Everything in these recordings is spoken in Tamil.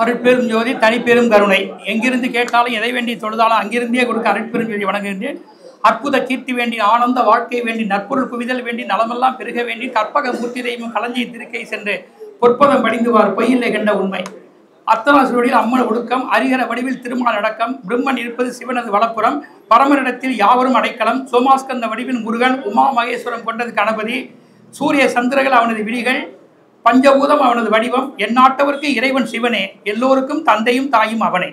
அருட்பெரும் ஜோதி தனிப்பெரும் கருணை. எங்கிருந்து கேட்டாலும் எதை வேண்டி தொழுதாலும் அங்கிருந்தே கொடுக்க அருட்பெரும் ஜோதி வணங்குகின்றேன். அற்புத கீர்த்தி வேண்டி, ஆனந்த வாழ்க்கை வேண்டி, நற்பொருள் குவிதல் வேண்டி, நலமெல்லாம் பெருக வேண்டி, கற்பக மூர்த்தி தெய்வம் களஞ்சி திருக்கை சென்று பொற்பதம் படிந்துவார் பொய்யில்லை கண்ட உண்மை. அர்த்தநாசுவடியில் அம்மன் ஒடுக்கம், அரிகர வடிவில் திருமால் அடக்கம், பிரம்மன் இருப்பது சிவனது வலப்புறம், பரமரிடத்தில் யாவரும் அடைக்கலம், சோமாஸ்கந்த வடிவில் முருகன், உமா மகேஸ்வரம் கொண்டது கணபதி, சூரிய சந்திரர்கள் அவனது விழிகள், பஞ்சபூதம் அவனது வடிவம், எந்நாட்டவருக்கு இறைவன் சிவனே, எல்லோருக்கும் தந்தையும் தாயும் அவனே.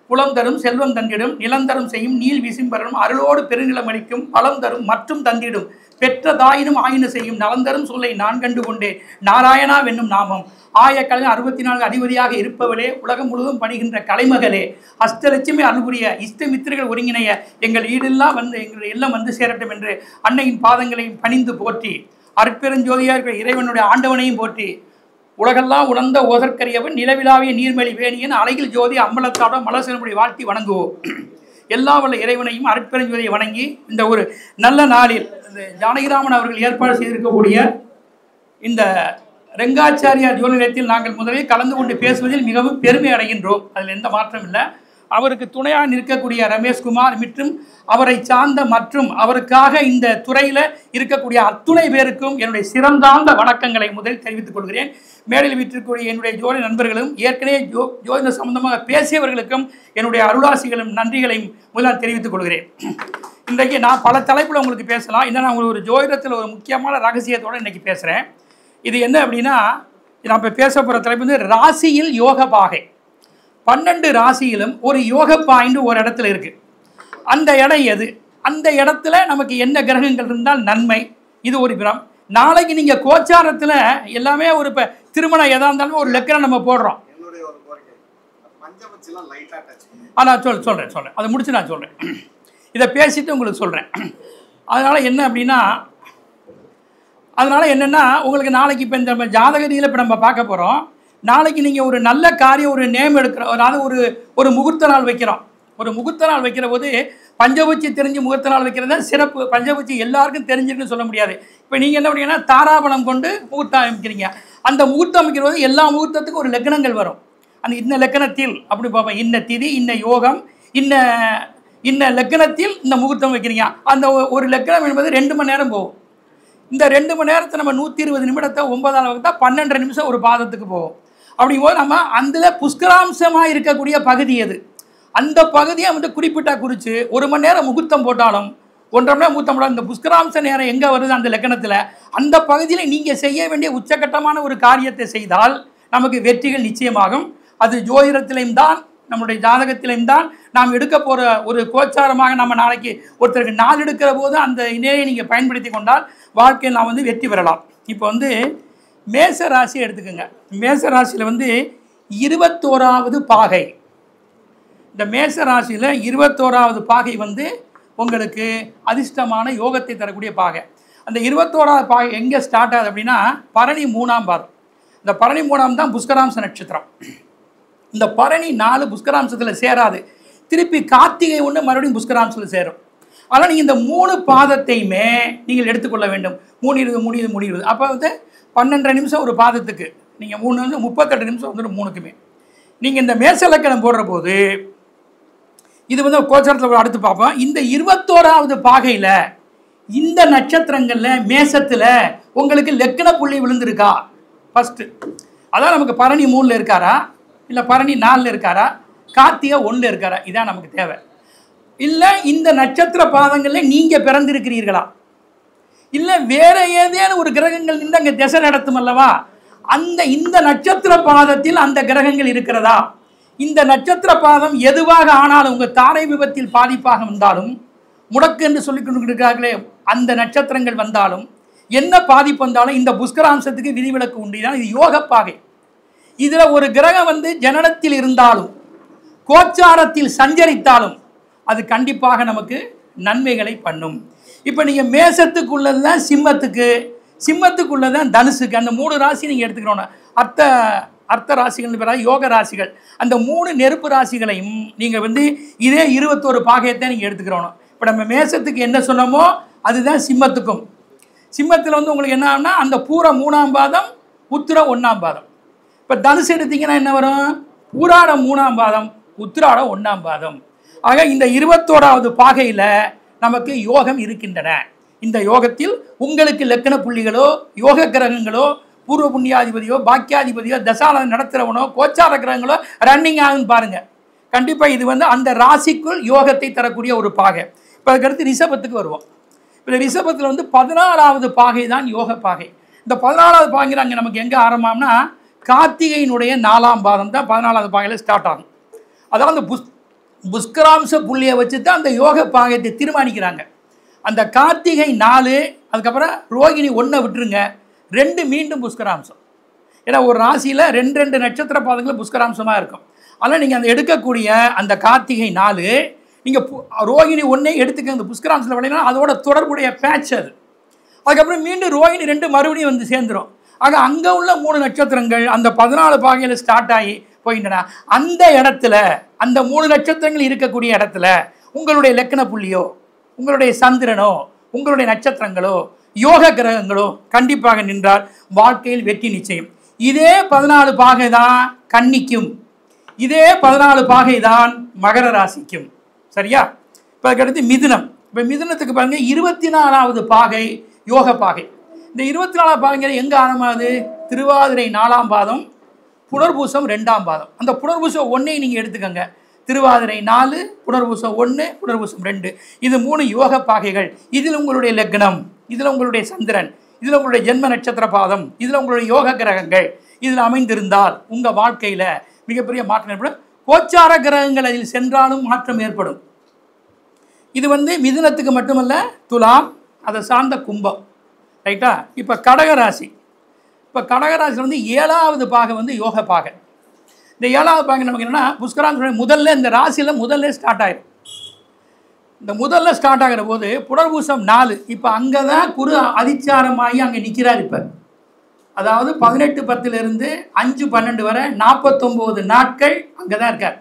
புலம் தரும் செல்வம் தந்திடும், நிலந்தரும் செய்யும் நீள் விசிம்பரனும், அருளோடு பெருநிலம் அளிக்கும், பலம் தரும் மற்றும் தந்திடும், பெற்ற தாயினும் ஆயின செய்யும், நலந்தரும் சொல்லை நான் கண்டு கொண்டே, நாராயணா வென்னும் நாமம், ஆயக்கலை 64 அதிபதியாக இருப்பவளே, உலகம் முழுவதும் பணிகின்ற கலைமகளே, அஷ்டலட்சுமி அருள்புரிய இஷ்டமித்திரர்கள் ஒருங்கிணைய எங்கள் ஈடெல்லாம் வந்து எங்கள் எல்லாம் வந்து சேரட்டும் என்று அன்னையின் பாதங்களையும் பணிந்து போற்றி, அருட்பெருஞ்சோதியாக இருக்கிற இறைவனுடைய ஆண்டவனையும் போற்றி, உலகெல்லாம் உணர்ந்த ஓதற்கரியவன் நிலவிலாவிய நீர்மலி வேணியன் அழகில் ஜோதி அம்பலத்தாட மலசனமுடைய வாழ்த்தி வணங்குவோம். எல்லா வல்ல இறைவனையும் அருட்பெருஞ்சோதியை வணங்கி இந்த ஒரு நல்ல நாளில் ஜானகிராமன் அவர்கள் ஏற்பாடு செய்திருக்கக்கூடிய இந்த ரெங்காச்சாரியார் ஜோதி நிலையத்தில் நாங்கள் முதலில் கலந்து கொண்டு பேசுவதில் மிகவும் பெருமை அடைகின்றோம். அதில் எந்த மாற்றம் இல்லை. அவருக்கு துணையாக நிற்கக்கூடிய ரமேஷ்குமார் மற்றும் அவரை சார்ந்த மற்றும் அவருக்காக இந்த துறையில் இருக்கக்கூடிய அத்துணை பேருக்கும் என்னுடைய சிறந்தாந்த வணக்கங்களை முதலில் தெரிவித்துக் கொள்கிறேன். மேடையில் விட்டிருக்கக்கூடிய என்னுடைய ஜோதி நண்பர்களும் ஏற்கனவே ஜோதிட சம்பந்தமாக பேசியவர்களுக்கும் என்னுடைய அருளாசிகளும் நன்றிகளையும் முதலாக தெரிவித்துக் கொள்கிறேன். இன்றைக்கு நான் பல தலைப்பில் உங்களுக்கு பேசலாம். இன்னும் நான் ஒரு ஜோதிடத்தில் ஒரு முக்கியமான ரகசியத்தோடு இன்றைக்கி பேசுகிறேன். இது என்ன அப்படின்னா, நான் இப்போ பேச போகிற தலைப்பு வந்து ராசியில் யோக பாகை. 12 ராசியிலும் ஒரு யோக பாயிண்ட் ஒரு இடத்துல இருக்குது. அந்த இடம் எது, அந்த இடத்துல நமக்கு என்ன கிரகங்கள் இருந்தால் நன்மை, இது ஒரு பிரம். நாளைக்கு நீங்கள் கோச்சாரத்தில் எல்லாமே ஒரு இப்போ திருமணம் எதாக இருந்தாலும் ஒரு லெக்கரம் நம்ம போடுறோம். நான் சொல்கிறேன் அதை முடிச்சு நான் சொல்கிறேன். இதை பேசிட்டு உங்களுக்கு சொல்கிறேன். அதனால் என்ன அப்படின்னா, அதனால் என்னென்னா உங்களுக்கு நாளைக்கு இப்போ இந்த ஜாதகரியில் இப்போ நம்ம பார்க்க போகிறோம். நாளைக்கு நீங்கள் ஒரு நல்ல காரியம் ஒரு நேம் எடுக்கிறோம், அதாவது ஒரு முகூர்த்த நாள் வைக்கிறோம். ஒரு முகூர்த்த நாள் வைக்கிற போது பஞ்சபட்சி தெரிஞ்சு முகூர்த்த நாள் வைக்கிறது தான் சிறப்பு. பஞ்சபட்சி எல்லாருக்கும் தெரிஞ்சிருக்குன்னு சொல்ல முடியாது. இப்போ நீங்கள் என்ன பண்ணீங்கன்னா தாராபலம் கொண்டு முகூர்த்தம் அமைக்கிறீங்க. அந்த முகூர்த்தம் அமைக்கிற போது எல்லா முகூர்த்தத்துக்கும் ஒரு லக்னங்கள் வரும். அந்த இந்த லக்னத்தில் அப்படி பார்ப்பேன், இன்ன திதி, இன்ன யோகம், இன்ன லக்னத்தில் இந்த முகூர்த்தம் வைக்கிறீங்க. அந்த ஒரு லக்னம் என்பது 2 மணி நேரம் போகும். இந்த 2 மணி நேரத்தை நம்ம 120 நிமிடத்தை 9ஆம் வகுத்தா 12 நிமிஷம் ஒரு பாதத்துக்கு போகும். அப்படிங்கும்போது நம்ம அந்த புஷ்கராம்சமாக இருக்கக்கூடிய பகுதி எது, அந்த பகுதியை வந்து குறிப்பிட்டா குறித்து 1 மணி நேரம் முகூர்த்தம் போட்டாலும் 1.5 மணி நேரம் முகூர்த்தம் போட்டாலும் இந்த புஷ்கராம்ச நேரம் எங்கே வருது அந்த லக்கணத்தில், அந்த பகுதியில் நீங்கள் செய்ய வேண்டிய உச்சகட்டமான ஒரு காரியத்தை செய்தால் நமக்கு வெற்றிகள் நிச்சயமாகும். அது ஜோதிடத்திலையும் தான், நம்முடைய ஜாதகத்திலையும் தான். நாம் எடுக்க போகிற ஒரு கோச்சாரமாக நம்ம நாளைக்கு ஒருத்தருக்கு நாள் எடுக்கிற போது அந்த நிலையை நீங்கள் பயன்படுத்தி கொண்டால் வாழ்க்கையில் நாம் வந்து வெற்றி பெறலாம். இப்போ வந்து மேச ராசி எடுத்துக்கோங்க. மேச ராசியில் வந்து 21வது பாகை. இந்த மேச ராசியில் 21வது பாகை வந்து உங்களுக்கு அதிர்ஷ்டமான யோகத்தை தரக்கூடிய பாகை. அந்த 21வது பாகை எங்கே ஸ்டார்ட் ஆகுது அப்படின்னா பரணி 3ஆம் பாதம். இந்த பரணி 3ஆம் தான் புஷ்கராம்ச நட்சத்திரம். இந்த பரணி 4 புஷ்கராம்சத்தில் சேராது, திருப்பி கார்த்திகை 1 மறுபடியும் புஷ்கராம்சத்தில் சேரும். ஆனால் நீங்கள் இந்த 3 பாதத்தையுமே நீங்கள் எடுத்துக்கொள்ள வேண்டும். 3 அப்போ வந்து 12 நிமிஷம் ஒரு பாதத்துக்கு, நீங்கள் 3 நிமிஷம் 38 நிமிஷம் வந்துடும் 3க்குமே. நீங்கள் இந்த மேச லக்கணம் போடுற போது இது வந்து கோச்சாரத்தில் அடுத்து பார்ப்போம். இந்த 21வது பாகையில் இந்த நட்சத்திரங்களில் மேசத்தில் உங்களுக்கு லக்கண புள்ளி விழுந்திருக்கா ஃபஸ்ட்டு. அதான் நமக்கு பரணி 3ல் இருக்காரா, இல்லை பரணி 4ல் இருக்காரா, கார்த்திகை 1ல் இருக்காரா, இதான் நமக்கு தேவை. இல்லை இந்த நட்சத்திர பாதங்களில் நீங்கள் பிறந்திருக்கிறீர்களா, இல்லை வேற ஏதேனும் ஒரு கிரகங்கள் நின்று அங்கே திசை நடத்தும் அல்லவா, இந்த நட்சத்திர பாதத்தில் அந்த கிரகங்கள் இருக்கிறதா. இந்த நட்சத்திர பாதம் எதுவாக ஆனாலும் உங்கள் தாரை விபத்தில் பாதிப்பாக வந்தாலும், முடக்கு என்று சொல்லிக் கொண்டிருக்கிறார்களே அந்த நட்சத்திரங்கள் வந்தாலும், என்ன பாதிப்பு வந்தாலும் இந்த புஷ்கராம்சத்துக்கு விதிவிலக்கு உண்டு. இது யோக பாகை. இதில் ஒரு கிரகம் வந்து ஜனனத்தில் இருந்தாலும் கோச்சாரத்தில் சஞ்சரித்தாலும் அது கண்டிப்பாக நமக்கு நன்மைகளை பண்ணும். இப்போ நீங்கள் மேசத்துக்குள்ளது தான் சிம்மத்துக்குள்ளது தான் தனுசுக்கு, அந்த 3 ராசி நீங்கள் எடுத்துக்கிறோன்னா அர்த்த ராசிகள் பேராக யோக ராசிகள். அந்த 3 நெருப்பு ராசிகளையும் நீங்கள் வந்து இதே 21 பாகையத்தை நீங்கள் எடுத்துக்கிறோம். இப்போ நம்ம மேசத்துக்கு என்ன சொன்னோமோ அதுதான் சிம்மத்துக்கும். சிம்மத்தில் வந்து உங்களுக்கு என்ன ஆகும்னா அந்த பூர 3ஆம் பாதம், உத்திர 1ஆம் பாதம். இப்போ தனுசு எடுத்திங்கன்னா என்ன வரும், பூராடம் 3ஆம் பாதம், உத்திராடம் 1ஆம் பாதம். ஆக இந்த 21வது பாகையில் நமக்கு யோகம் இருக்கின்றன. இந்த யோகத்தில் உங்களுக்கு லக்கண புள்ளிகளோ யோக கிரகங்களோ பூர்வ புண்ணியாதிபதியோ பாக்கியாதிபதியோ தசாலம் நடத்துகிறவனோ கோச்சார கிரகங்களோ ரன்னிங் ஆகுன்னு பாருங்கள். கண்டிப்பாக இது அந்த ராசிக்குள் யோகத்தை தரக்கூடிய ஒரு பாகை. இப்போ அதுக்கடுத்து ரிஷபத்துக்கு வருவோம். இப்போ ரிஷபத்தில் 14வது பாகை தான் யோக பாகை. இந்த 14வது பாகை அங்கே நமக்கு எங்கே ஆரம்பம்னா கார்த்திகையினுடைய 4ஆம் பாதம் தான் 14வது பாகையில் ஸ்டார்ட் ஆகும். அதாவது புஷ்கராம்ச புள்ளியை வச்சு தான் அந்த யோக பாகத்தை தீர்மானிக்கிறாங்க. அந்த கார்த்திகை 4, அதுக்கப்புறம் ரோகிணி 1 விட்டுருங்க, 2 மீண்டும் புஷ்கராம்சம். ஏன்னா ஒரு ராசியில் 2 நட்சத்திர பாதங்கள் புஷ்கராம்சமாக இருக்கும். அதனால் நீங்கள் அந்த எடுக்கக்கூடிய அந்த கார்த்திகை 4 நீங்கள் ரோகிணி 1 எடுத்துக்க அந்த புஷ்கராம்சத்தில் விளையாடலாம். அதோட தொடர்புடைய பேட்ச் அது. அதுக்கப்புறம் மீண்டும் ரோகிணி 2 மறுபடியும் சேர்ந்துடும். ஆக அங்கே உள்ள 3 நட்சத்திரங்கள் அந்த 14 பாகையில் ஸ்டார்ட் ஆகி போகின்றன. அந்த இடத்துல அந்த 3 நட்சத்திரங்கள் இருக்கக்கூடிய இடத்துல உங்களுடைய லக்கண புள்ளியோ உங்களுடைய சந்திரனோ உங்களுடைய நட்சத்திரங்களோ யோக கிரகங்களோ கண்டிப்பாக நின்றால் வாழ்க்கையில் வெற்றி நிச்சயம். இதே 14 பாகை தான் கன்னிக்கும், இதே 14 பாகை தான் மகர ராசிக்கும். சரியா? இப்போ அதுக்கடுத்து மிதுனம். இப்போ மிதுனத்துக்கு பாருங்க 24வது பாகை யோக பாகை. இந்த 24வது பாகைங்கிற எங்கே ஆரம்பமாகுது? திருவாதிரை 4ஆம் பாதம், புனர்பூசம் 2ஆம் பாதம். அந்த புனர்பூசம் 1 நீங்கள் எடுத்துக்கோங்க. திருவாதிரை 4, புனர்பூசம் 1, புனர்பூசம் 2, இது 3 யோக பாகைகள். இதில் உங்களுடைய லக்னம், இதில் உங்களுடைய சந்திரன், இதில் உங்களுடைய ஜென்ம நட்சத்திர பாதம், இதில் உங்களுடைய யோக கிரகங்கள் இதில் அமைந்திருந்தால் உங்கள் வாழ்க்கையில் மிகப்பெரிய மாற்றம் ஏற்படும். கோச்சார கிரகங்கள் அதில் சென்றாலும் மாற்றம் ஏற்படும். இது மிதுனத்துக்கு மட்டுமல்ல, துலாம், அதை சார்ந்த கும்பம். ரைட்டா? இப்போ கடகராசி. இப்போ கடகராசியில் 7வது பாகை யோக பாகை. இந்த 7வது பாகை நமக்கு என்னென்னா புஷ்கராம்சம் முதல்ல இந்த ராசியில் முதல்ல ஸ்டார்ட் ஆகிடும். இந்த முதல்ல ஸ்டார்ட் ஆகிற போது புனர்பூசம் 4, இப்போ அங்கே தான் குரு அதிச்சாரமாகி அங்கே நிற்கிறார். இப்போ அதாவது 18/10 5/12 வரை 49 நாட்கள் அங்கே தான் இருக்கார்.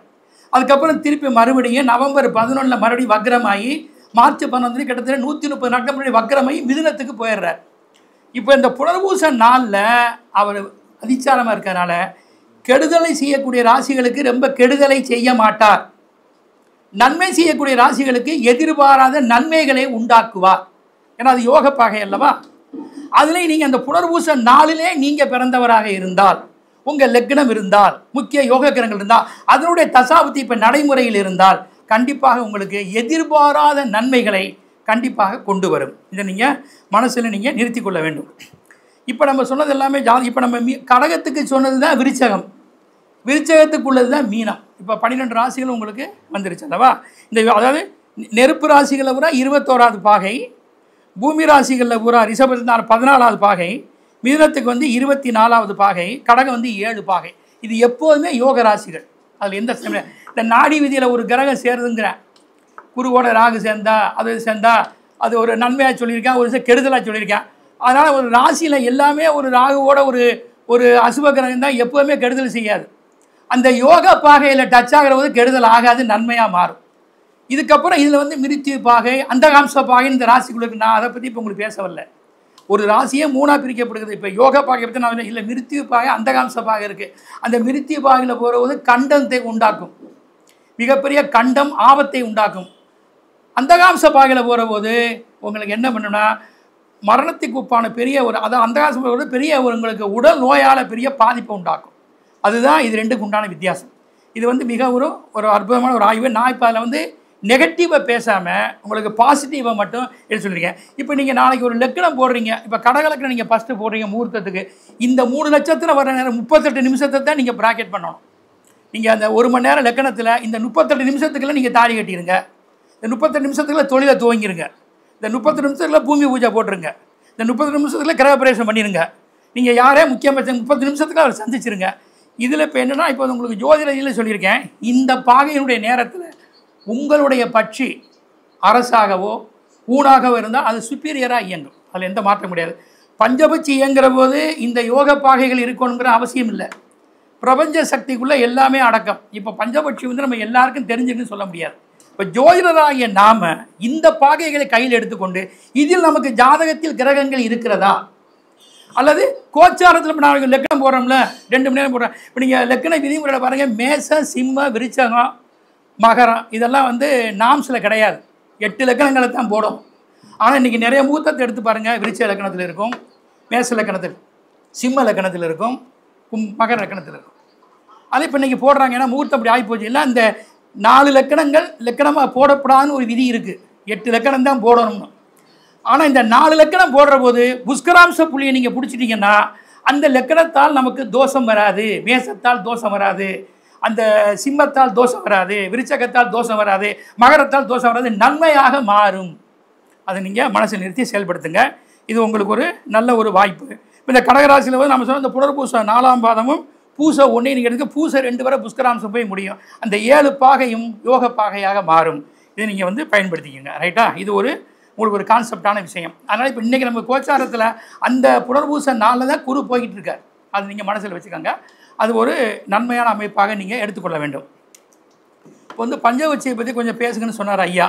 அதுக்கப்புறம் திருப்பி மறுபடியும் நவம்பர் 11 மறுபடியும் வக்ரமாகி மார்ச் 11 கிட்டத்தட்ட 130 நாட்கள் மறுபடியும் வக்ரமாகி மிதுனத்துக்கு போயிடுறார். இப்போ இந்த புனர்பூச 4ல் அவர் அதிச்சாரமாக இருக்கிறனால கெடுதலை செய்யக்கூடிய ராசிகளுக்கு ரொம்ப கெடுதலை செய்ய மாட்டார். நன்மை செய்யக்கூடிய ராசிகளுக்கு எதிர்பாராத நன்மைகளை உண்டாக்குவார். ஏன்னா அது யோக பாகை அல்லவா? அதில் நீங்கள் அந்த புனர்பூச 4லே நீங்கள் பிறந்தவராக இருந்தால், உங்கள் லக்னம் இருந்தால், முக்கிய யோக கிரகங்கள் இருந்தால், அதனுடைய தசாபுத்தி இப்போ நடைமுறையில் இருந்தால் கண்டிப்பாக உங்களுக்கு எதிர்பாராத நன்மைகளை கண்டிப்பாக கொண்டு வரும். இதை நீங்கள் மனசில் நீங்கள் நிறுத்தி கொள்ள வேண்டும். இப்போ நம்ம சொன்னது எல்லாமே இப்போ நம்ம கடகத்துக்கு சொன்னது தான் விருச்சகம், விருச்சகத்துக்குள்ளது தான் மீனம். இப்போ 12 ராசிகள் உங்களுக்கு வந்துருச்சு அல்லவா? இந்த அதாவது நெருப்பு ராசிகளில் பூரா 21வது பாகை, பூமி ராசிகளில் பூரா ரிஷபத்தில் 14வது பாகை, மிதுனத்துக்கு 24வது பாகை, கடகம் 7 பாகை. இது எப்போதுமே யோக ராசிகள். அதில் எந்த இந்த நாடி விதியில் ஒரு கிரகம் சேருதுங்கிறேன், குருவோட ராகு சேர்ந்தா அது ஒரு நன்மையாக சொல்லியிருக்கேன், ஒரு கெடுதலாக சொல்லியிருக்கேன். அதனால் ஒரு ராசியில் எல்லாமே ஒரு ராகுவோட ஒரு அசுப கிரகம் தான் எப்போவுமே கெடுதல் செய்யாது. அந்த யோக பாகையில் டச் ஆகிற போது கெடுதல் ஆகாது, நன்மையாக மாறும். இதுக்கப்புறம் இதில் மிருத்யு பாகை, அந்தகாம்ச பாகை இந்த ராசிக்குள்ள நான் அதை பற்றி இப்போ உங்களுக்கு பேச வரல. ஒரு ராசியே 3ஆக பிரிக்கப்படுகிறது. இப்போ யோக பாகை பற்றி நான் இல்லை, மிருத்யு பாகை, அந்தகாம்ச பாகை இருக்குது. அந்த மிருத்யு பாகையில் போகிறபோது கண்டத்தை உண்டாக்கும், மிகப்பெரிய கண்டம் ஆபத்தை உண்டாக்கும். அந்தகாம்ச பாகையில் போகிற போது உங்களுக்கு என்ன பண்ணுன்னா மரணத்துக்கு ஒப்பான பெரிய அதாவது அந்தகாம்ச பெரிய உங்களுக்கு உடல் நோயால் பெரிய பாதிப்பை உண்டாக்கும். அதுதான் இது ரெண்டுக்கு உண்டான வித்தியாசம். இது மிக ஒரு அற்புதமான ஒரு ஆய்வு. நான் இப்போ அதில் நெகட்டிவை பேசாமல் உங்களுக்கு பாசிட்டிவை மட்டும் எடுத்து சொல்லியிருக்கேன். இப்போ நீங்கள் நாளைக்கு ஒரு லக்கணம் போடுறீங்க, இப்போ கடகலக்கணம் நீங்கள் ஃபஸ்ட்டு போடுறீங்க முகூர்த்தத்துக்கு, இந்த 3 நட்சத்திரம் வர நேரம் 38 நிமிஷத்தை தான் நீங்கள் ப்ராக்கெட் பண்ணணும். நீங்கள் அந்த 1 மணி நேரம் லக்கணத்தில் இந்த 38 நிமிஷத்துக்குள்ள நீங்கள் தாலி கட்டிடுங்க, இந்த 38 நிமிஷத்துக்குள்ள தொழிலை துவங்கிடுங்க, இந்த 30 நிமிஷத்துக்குள்ள பூமி பூஜை போட்டுருங்க, இந்த 30 நிமிஷத்துக்குள்ள கிரகப்பிரவேசம் பண்ணிடுங்க. நீங்கள் யாரே முக்கியமாக 30 நிமிஷத்துக்குள்ள அவர் சந்திச்சிருங்க. இதில் இப்போ என்னென்னா இப்போ உங்களுக்கு ஜோதிடத்தில் சொல்லியிருக்கேன், இந்த பாகையினுடைய நேரத்தில் உங்களுடைய பட்சி அரசாகவோ ஊனாகவோ இருந்தால் அது சுப்பீரியராக இயங்கும். அதில் எந்த மாற்றம் முடியாது. பஞ்சபட்சி இயங்குற போது இந்த யோக பாகைகள் இருக்கணுங்கிற அவசியம் இல்லை. பிரபஞ்ச சக்திக்குள்ளே எல்லாமே அடக்கம். இப்போ பஞ்சபட்சி நம்ம எல்லாருக்கும் தெரிஞ்சுக்குன்னு சொல்ல முடியாது. இப்போ ஜோதிடராகிய நாம் இந்த பாகைகளை கையில் எடுத்துக்கொண்டு இதில் நமக்கு ஜாதகத்தில் கிரகங்கள் இருக்கிறதா, அல்லது கோச்சாரத்தில் இப்போ நான் லெக்கணம் போடுறோம்ல 2 மணி நேரம் போடுறேன். இப்போ நீங்கள் லெக்கண விதிமுறையில் பாருங்கள், மேச சிம்ம விருச்சகம் மகரம் இதெல்லாம் வந்து நாம்ஸில் கிடையாது. 8 லக்கணங்களை தான் போடும். ஆனால் இன்றைக்கி நிறைய முகூர்த்தத்தை எடுத்து பாருங்கள், விருச்ச லக்கணத்தில் இருக்கும், மேச லக்கணத்தில், சிம்ம லக்கணத்தில் இருக்கும், மகர லக்கணத்தில் இருக்கும். அது இப்போ இன்றைக்கி போடுறாங்க. ஏன்னா முகூர்த்தம் அப்படி ஆகி போச்சு. இல்லை அந்த 4 லக்கணங்கள் லக்கணமாக போடப்படாதுன்னு ஒரு விதி இருக்குது. 8 லக்கணம் தான் போடணும்னு. ஆனால் இந்த 4 லக்கணம் போடுற போது புஷ்கராம்ச புள்ளியை நீங்கள் பிடிச்சிட்டிங்கன்னா அந்த லக்கணத்தால் நமக்கு தோஷம் வராது. மேசத்தால் தோஷம் வராது, அந்த சிம்மத்தால் தோஷம் வராது, விருச்சகத்தால் தோஷம் வராது, மகரத்தால் தோஷம் வராது, நன்மையாக மாறும். அதை நீங்கள் மனசில் நிறுத்தி செயல்படுத்துங்க. இது உங்களுக்கு ஒரு நல்ல ஒரு வாய்ப்பு. இப்போ இந்த கடகராசியில் வந்து நம்ம சொன்ன இந்த புனர்பூச 4ஆம் பாதமும் பூச 1 நீங்கள் எடுக்க பூச 2 வரை புஷ்கராம்சம் போய் முடியும். அந்த 7 பாகையும் யோக பாகையாக மாறும். இதை நீங்கள் வந்து பயன்படுத்திக்கோங்க. ரைட்டா? இது உங்களுக்கு ஒரு கான்செப்டான விஷயம். அதனால் இப்போ இன்றைக்கி நம்ம கோச்சாரத்தில் அந்த புனர்பூச 4 தான் குரு போய்கிட்டு இருக்கார். அது நீங்கள் மனசில் வச்சுக்கோங்க. அது ஒரு நன்மையான அமைப்பாக நீங்கள் எடுத்துக்கொள்ள வேண்டும். இப்போ வந்து பஞ்சவட்சியை பற்றி கொஞ்சம் பேசுங்கன்னு சொன்னார் ஐயா.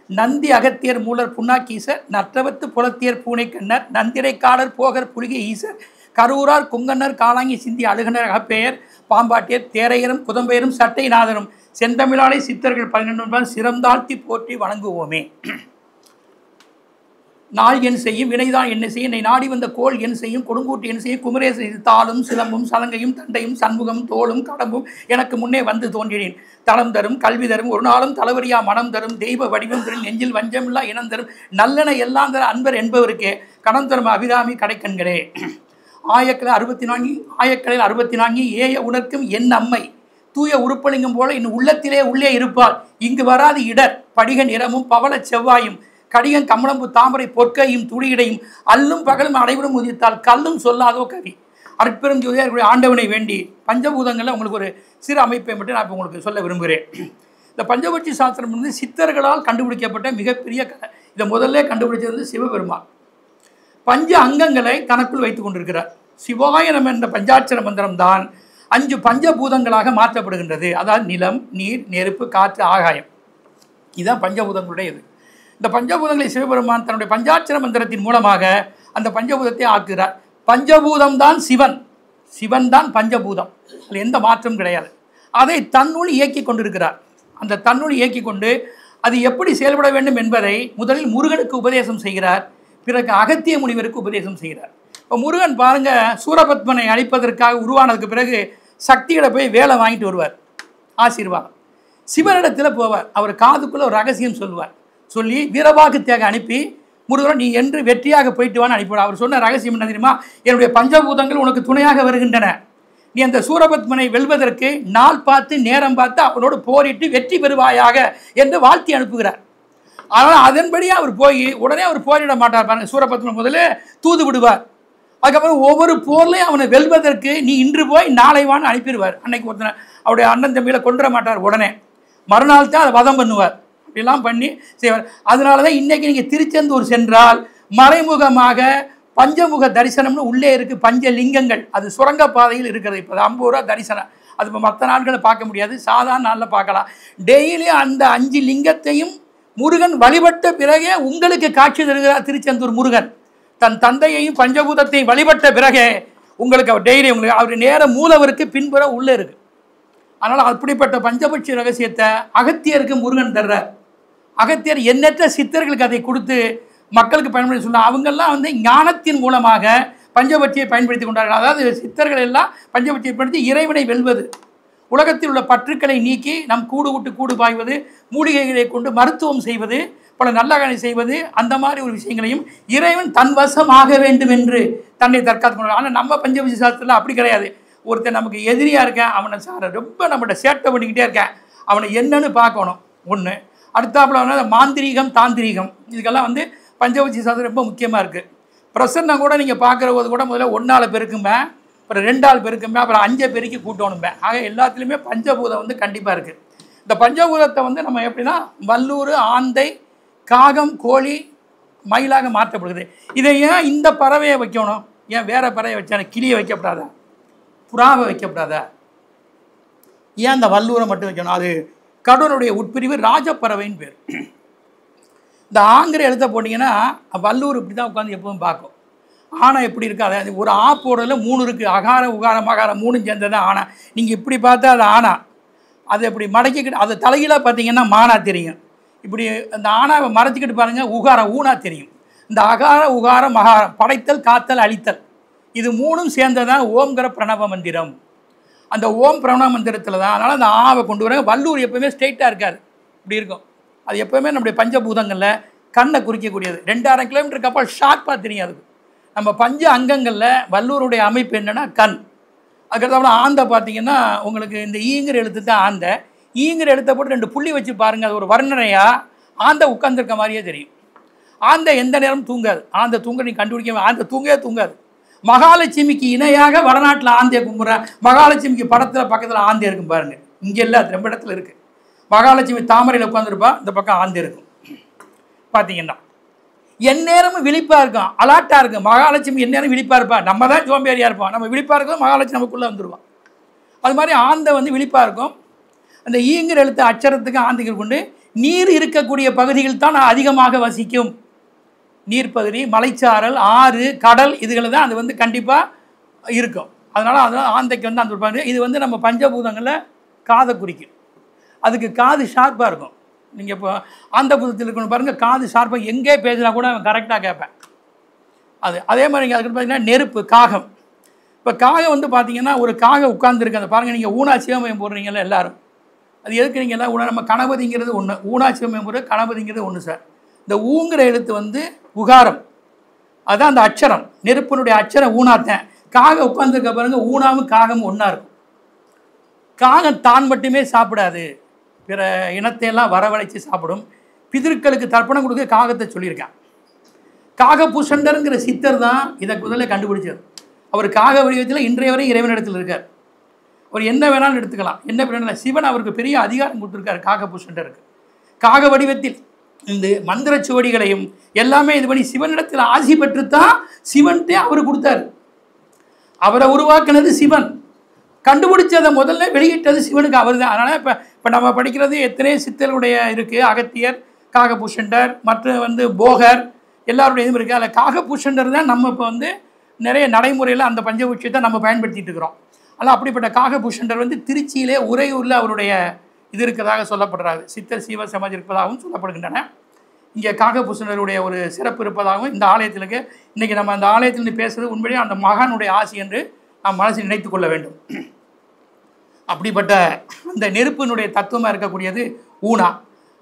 நந்தி அகத்தியர் மூலர் புன்னாக்கீசர், நற்றவத்து புலத்தியர் பூனை கண்ணர், நந்திரைக்காடர் போகர் புலிகை ஈசர், கரூரார் குங்கன்னர் காலாங்கி சிந்தி அழுகனர் அகப்பெயர் பாம்பாட்டியர் தேரையரும் குதம்பெயரும் சட்டை நாதரும் செந்தமிழாலை சித்தர்கள் 12 சிறந்தாழ்த்தி போற்றி வணங்குவோமே. நாள் என் செய்யும் வினைதான் என்ன செய்யும், என்னை நாடி வந்த கோள் என் செய்யும், கொடுங்கூட்டு என் செய்யும், குமரேச தாளும் சிலம்பும் சலங்கையும் தண்டையும் சண்முகம் தோளும் கடம்பும் எனக்கு முன்னே வந்து தோன்றினேன். தளம் தரும் கல்வி தரும் ஒரு நாளும் தலைவரியா மனம் தரும் தெய்வ வடிவம் தரும் நெஞ்சில் வஞ்சமில்லா இனம் தரும் நல்லென எல்லாம் தர அன்பர் என்பவருக்கே கடன் தரும் அபிராமி கடைக்கண்களே. ஆயக்கலை 64 ஏய உணர்க்கும் என் அம்மை தூய உருப்பலிங்கம் போல என் உள்ளத்திலே உள்ளே இருப்பாள். இங்கு வராது இடர் படிக நிறமும் பவள செவ்வாயும் கடிகன் கமலம்பு தாமரை பொற்கையும் துடியிடையும் அல்லும் பகலும் அனைவரும் உதித்தால் கல்லும் சொல்லாதோ கவி. அற்பெரும் ஜோதியார் ஆண்டவனை வேண்டி பஞ்சபூதங்களில் உங்களுக்கு ஒரு சிறு அமைப்பை மட்டும் நான் இப்போ உங்களுக்கு சொல்ல விரும்புகிறேன். இந்த பஞ்சபட்சி சாஸ்திரம் வந்து சித்தர்களால் கண்டுபிடிக்கப்பட்ட மிகப்பெரிய கதை. இதை முதல்ல கண்டுபிடிச்சது வந்து சிவபெருமான். பஞ்ச அங்கங்களை தனக்குள் வைத்து கொண்டிருக்கிறார். சிவாயனம் என்ற பஞ்சாட்சர மந்திரம் தான் 5 பஞ்சபூதங்களாக மாற்றப்படுகின்றது. அதாவது நிலம், நீர், நெருப்பு, காற்று, ஆகாயம். இதுதான் பஞ்சபூதங்களுடைய இது. இந்த பஞ்சபூதங்களை சிவபெருமான் தன்னுடைய பஞ்சாட்சர மந்திரத்தின் மூலமாக அந்த பஞ்சபூதத்தை ஆக்குகிறார். பஞ்சபூதம் தான் சிவன், சிவன் தான் பஞ்சபூதம். அதில் எந்த மாற்றமும் கிடையாது. அதை தன்னுள் இயக்கி கொண்டிருக்கிறார். அந்த தன்னுள் இயக்கி கொண்டு அது எப்படி செயல்பட வேண்டும் என்பதை முதலில் முருகனுக்கு உபதேசம் செய்கிறார். பிறகு அகத்திய முனிவருக்கு உபதேசம் செய்கிறார். இப்போ முருகன் பாருங்கள், சூரபத்மனை அழிப்பதற்காக உருவானதுக்கு பிறகு சக்தியிட போய் வேலை வாங்கிட்டு வருவார், ஆசீர்வாதம். சிவனிடத்தில் போவார், அவர் காதுக்குள்ளே ஒரு ரகசியம் சொல்லுவார். சொல்லி வீரபாகு தேக அனுப்பி முருகன் நீ என்று வெற்றியாக போயிட்டு வான்னு அனுப்பிவிட. அவர் சொன்ன ரகசியம் என்ன தெரியுமா? என்னுடைய பஞ்சபூதங்கள் உனக்கு துணையாக வருகின்றன. நீ அந்த சூரபத்மனை வெல்வதற்கு நாள் பார்த்து நேரம் பார்த்து அவனோடு போரிட்டு வெற்றி பெறுவாயாக என்று வாழ்த்தி அனுப்புகிறார். ஆனால் அதன்படியே அவர் போய் உடனே அவர் போரிட மாட்டார். பாருங்க, சூரபத்மன் முதல்ல தூது விடுவார். அதுக்கப்புறம் ஒவ்வொரு போர்லையும் அவனை வெல்வதற்கு நீ இன்று போய் நாளை வான்னு அனுப்பிடுவார். அன்னைக்கு ஒருத்தனை அவருடைய அண்ணன் தம்பியில கொண்டுட மாட்டார். உடனே மறுநாள் தான் அதை வதம் பண்ணுவார். அப்படிலாம் பண்ணி செய்வார். அதனால தான் இன்றைக்கி நீங்கள் திருச்செந்தூர் சென்றால் மறைமுகமாக பஞ்சமுக தரிசனம்னு உள்ளே இருக்குது. பஞ்சலிங்கங்கள், அது சுரங்கப்பாதையில் இருக்கிறது. இப்போ 50 ரூபா தரிசனம். அது இப்போ மற்ற நாட்களில் பார்க்க முடியாது, சாதாரண நாளில் பார்க்கலாம். டெய்லி அந்த 5 லிங்கத்தையும் முருகன் வழிபட்ட பிறகே உங்களுக்கு காட்சி தருகிறார். திருச்செந்தூர் முருகன் தன் தந்தையையும் பஞ்சபூதத்தையும் வழிபட்ட பிறகே உங்களுக்கு அவர் டெய்லி உங்களுக்கு அவர் நேர மூலவருக்கு பின்புற உள்ளே இருக்குது. அதனால் அப்படிப்பட்ட பஞ்சபட்சி ரகசியத்தை அகத்தியருக்கு முருகன் தர்றார். அகத்தியர் எண்ணற்ற சித்தர்களுக்கு அதை கொடுத்து மக்களுக்கு பயன்படுத்தி சொன்னார். அவங்கெல்லாம் வந்து ஞானத்தின் மூலமாக பஞ்சபட்சியை பயன்படுத்தி கொண்டார்கள். அதாவது சித்தர்கள் எல்லாம் பஞ்சபட்சியை பயன்படுத்தி இறைவனை வெல்வது, உலகத்தில் உள்ள பற்றுக்களை நீக்கி நம் கூடு விட்டு கூடு பாய்வது, மூலிகைகளை கொண்டு மருத்துவம் செய்வது, பல நல்ல காலை செய்வது, அந்த மாதிரி ஒரு விஷயங்களையும் இறைவன் தன் வசமாக வேண்டும் என்று தன்னை தற்காத்து கொண்டார். ஆனால் நம்ம பஞ்சபட்சி சாஸ்திரத்தில் அப்படி கிடையாது. ஒருத்தர் நமக்கு எதிரியாக இருக்கேன், அவனை ரொம்ப நம்மகிட்ட சேட்டை பண்ணிக்கிட்டே இருக்கேன், அவனை என்னன்னு பார்க்கணும். ஒன்று அடுத்தாப்புல வந்து மாந்திரீகம், தாந்திரீகம், இதுக்கெல்லாம் வந்து பஞ்சபட்சி சாஸ்திரம் ரொம்ப முக்கியமாக இருக்குது. பிரசன்னம் கூட நீங்கள் பார்க்குற போது கூட முதல்ல 1 ஆள் பெருக்கும்பேன், அப்புறம் 2 ஆள் பெருக்கும்பேன், அப்புறம் 5 பெருக்கி கூட்டணும்பேன். ஆக எல்லாத்துலேயுமே பஞ்சபூதம் வந்து கண்டிப்பாக இருக்குது. இந்த பஞ்சபூதத்தை வந்து நம்ம எப்படின்னா வல்லூர், ஆந்தை, காகம், கோழி, மயிலாக மாற்றப்படுகிறது. இதை ஏன் இந்த பறவையை வைக்கணும்? ஏன் வேறு பறவை வச்சான கிளியை வைக்கப்படாதா, புறாவை வைக்கப்படாதா? ஏன் அந்த வல்லூரை மட்டும் வைக்கணும்? அது கடவுளுடைய உட்பிரிவு, ராஜப்பறவைன்னு பேர். இந்த ஆங்கிற எழுத போட்டிங்கன்னா வல்லூர் இப்படி தான் உட்காந்து எப்பவும் பார்க்கும். ஆனை எப்படி இருக்குது, அதை ஒரு ஆ போடுறதுல 3 இருக்குது. அகார உகாரம் மகாரம் 3 சேர்ந்தது ஆனை. நீங்கள் இப்படி பார்த்தா அது ஆனா, அதை இப்படி மடக்கிக்கிட்டு அதை தலைகீழாக பார்த்தீங்கன்னா மானா தெரியும். இப்படி அந்த ஆனாவை மறைச்சிக்கிட்டு பாருங்கள் உகாரம் ஊனா தெரியும். இந்த அகார உகாரம் மகாரம், படைத்தல் காத்தல் அழித்தல், இது 3ம் சேர்ந்ததான் ஓம்ங்கிற பிரணவ மந்திரம். அந்த ஓம் பிரணவ மந்திரத்தில் தான். அதனால் அந்த ஆவை கொண்டு வர வல்லூர் எப்போவுமே ஸ்ட்ரெயிட்டாக இருக்காது, இப்படி இருக்கும். அது எப்போவுமே நம்முடைய பஞ்சபூதங்களில் கண்ணை குறிக்கக்கூடியது. 2.5 கிலோமீட்டருக்கு அப்புறம் ஷார்ப்பாக தெரியும். அதுக்கு நம்ம பஞ்ச அங்கங்களில் வல்லூருடைய அமைப்பு என்னென்னா கண். அதுக்கப்புறம் ஆந்தை பார்த்தீங்கன்னா உங்களுக்கு இந்த ஈங்கிற எழுத்து தான் ஆந்தை. ஈங்கிற எழுத்தை போட்டு 2 புள்ளி வச்சு பாருங்கள், அது ஒரு வர்ணனையாக ஆந்தை உட்காந்துருக்க மாதிரியே தெரியும். ஆந்தை எந்த நேரமும் தூங்காது. ஆந்தை தூங்க நீ கண்டுபிடிக்க, ஆந்தை தூங்கவே தூங்காது. மகாலட்சுமிக்கு இணையாக வடநாட்டில் ஆந்தையை கும்பிட்ற, மகாலட்சுமிக்கு படத்தில் பக்கத்தில் ஆந்தை இருக்கும் பாருங்கள். இங்கே இல்லை, அது 2 இடத்துல இருக்குது. மகாலட்சுமி தாமரையில் உட்காந்துருப்பா, இந்த பக்கம் ஆந்தை இருக்கும். பார்த்தீங்கன்னா எந்நேரமும் விழிப்பாக இருக்கும், அலாட்டாக இருக்கும். மகாலட்சுமி எந்நேரம் விழிப்பாக இருப்பா. நம்ம தான் சோம்பேறியாக இருப்போம். நம்ம விழிப்பாக இருக்கோம், மகாலட்சுமி நமக்குள்ளே வந்துடுவான். அது மாதிரி ஆந்தை வந்து விழிப்பாக இருக்கும். அந்த ஈங்கிற எழுத்து அச்சரத்துக்கு ஆந்தைகள் கொண்டு நீர் இருக்கக்கூடிய பகுதிகள் தான் அதிகமாக வசிக்கும். நீர்ப்பகுதி, மலைச்சாரல், ஆறு, கடல், இதுகளில் தான் அது வந்து கண்டிப்பாக இருக்கும். அதனால் ஆந்தைக்கு வந்து அந்த பகுதி இது வந்து நம்ம பஞ்சபூதங்களில் காதை குறிக்கும். அதுக்கு காது ஷார்ப்பாக இருக்கும். நீங்கள் இப்போ ஆந்த பூதத்தில் இருக்கணும் பாருங்கள், காது ஷார்ப்பாக எங்கே பேசினா கூட அவன் கரெக்டாக கேட்பேன். அதே மாதிரி நீங்கள் அதுக்கு பார்த்தீங்கன்னா நெருப்பு, காகம். இப்போ காகம் வந்து பார்த்தீங்கன்னா ஒரு காகம் உட்கார்ந்துருக்கு. அதை பாருங்கள், நீங்கள் ஊனா சிவமயம் போடுறீங்கல்ல எல்லோரும், அது எதுக்கு நீங்கள் எல்லாம் ஊனா, நம்ம கணபதிங்கிறது ஒன்று, ஊனா சிவமயம் போடுறது கணபதிங்கிறது ஒன்று சார். இந்த ஊங்கிற எழுத்து வந்து உகாரம், அதுதான் அந்த அச்சரம். நெருப்பினுடைய அச்சரம் ஊனாத்தேன். காகம் உட்காந்துருக்க பாருங்கள், ஊனாவும் காகமும் ஒன்றா இருக்கும். காகம் தான் மட்டுமே சாப்பிடாது, பிற இனத்தையெல்லாம் வரவழைச்சி சாப்பிடும். பிதர்களுக்கு தர்ப்பணம் கொடுக்க காகத்தை சொல்லியிருக்கான். காகபூஷண்டருங்கிற சித்தர் தான் இதை முதல்ல கண்டுபிடிச்சார். அவர் காக வடிவத்தில் இன்றைய வரை இறைவனிடத்தில் இருக்கார். அவர் என்ன வேணாலும் எடுத்துக்கலாம், என்ன வேணாலும். சிவன் அவருக்கு பெரிய அதிகாரம் கொடுத்துருக்காரு காகபூஷண்டருக்கு. காக வடிவத்தில் இந்த மந்திர சுவடிகளையும் எல்லாமே இது பண்ணி சிவனிடத்தில் ஆசி பெற்றுத்தான் சிவன்ட்டே அவர் கொடுத்தாரு. அவரை உருவாக்குனது சிவன், கண்டுபிடிச்சதை முதல்ல வெளியிட்டது சிவனுக்கு அவர் தான். அதனால் இப்போ நம்ம படிக்கிறது எத்தனை சித்தர்களுடைய இருக்குது. அகத்தியர், காகபூஷண்டர், மற்ற வந்து போகர், எல்லாருடைய இதுவும் இருக்குது. அதில் காகபூஷண்டர் தான் நம்ம இப்போ வந்து நிறைய நடைமுறையில் அந்த பஞ்சபூஷத்தை நம்ம பயன்படுத்திகிட்டு இருக்கிறோம். ஆனால் அப்படிப்பட்ட காகபூஷண்டர் வந்து திருச்சியிலே உறையூரில் அவருடைய இது இருக்கிறதாக சொல்லப்படுறாரு. சித்தர் சீவ சமாஜ் இருப்பதாகவும் சொல்லப்படுகின்றன. இங்கே காகபூஷணருடைய ஒரு சிறப்பு இருப்பதாகவும் இந்த ஆலயத்திலுக்கு இன்றைக்கி நம்ம அந்த ஆலயத்தில் பேசுகிறது உண்மையிலேயே அந்த மகானுடைய ஆசி என்று நாம் மனசில் நினைத்து கொள்ள வேண்டும். அப்படிப்பட்ட அந்த நெருப்பினுடைய தத்துவமாக இருக்கக்கூடியது ஊனா.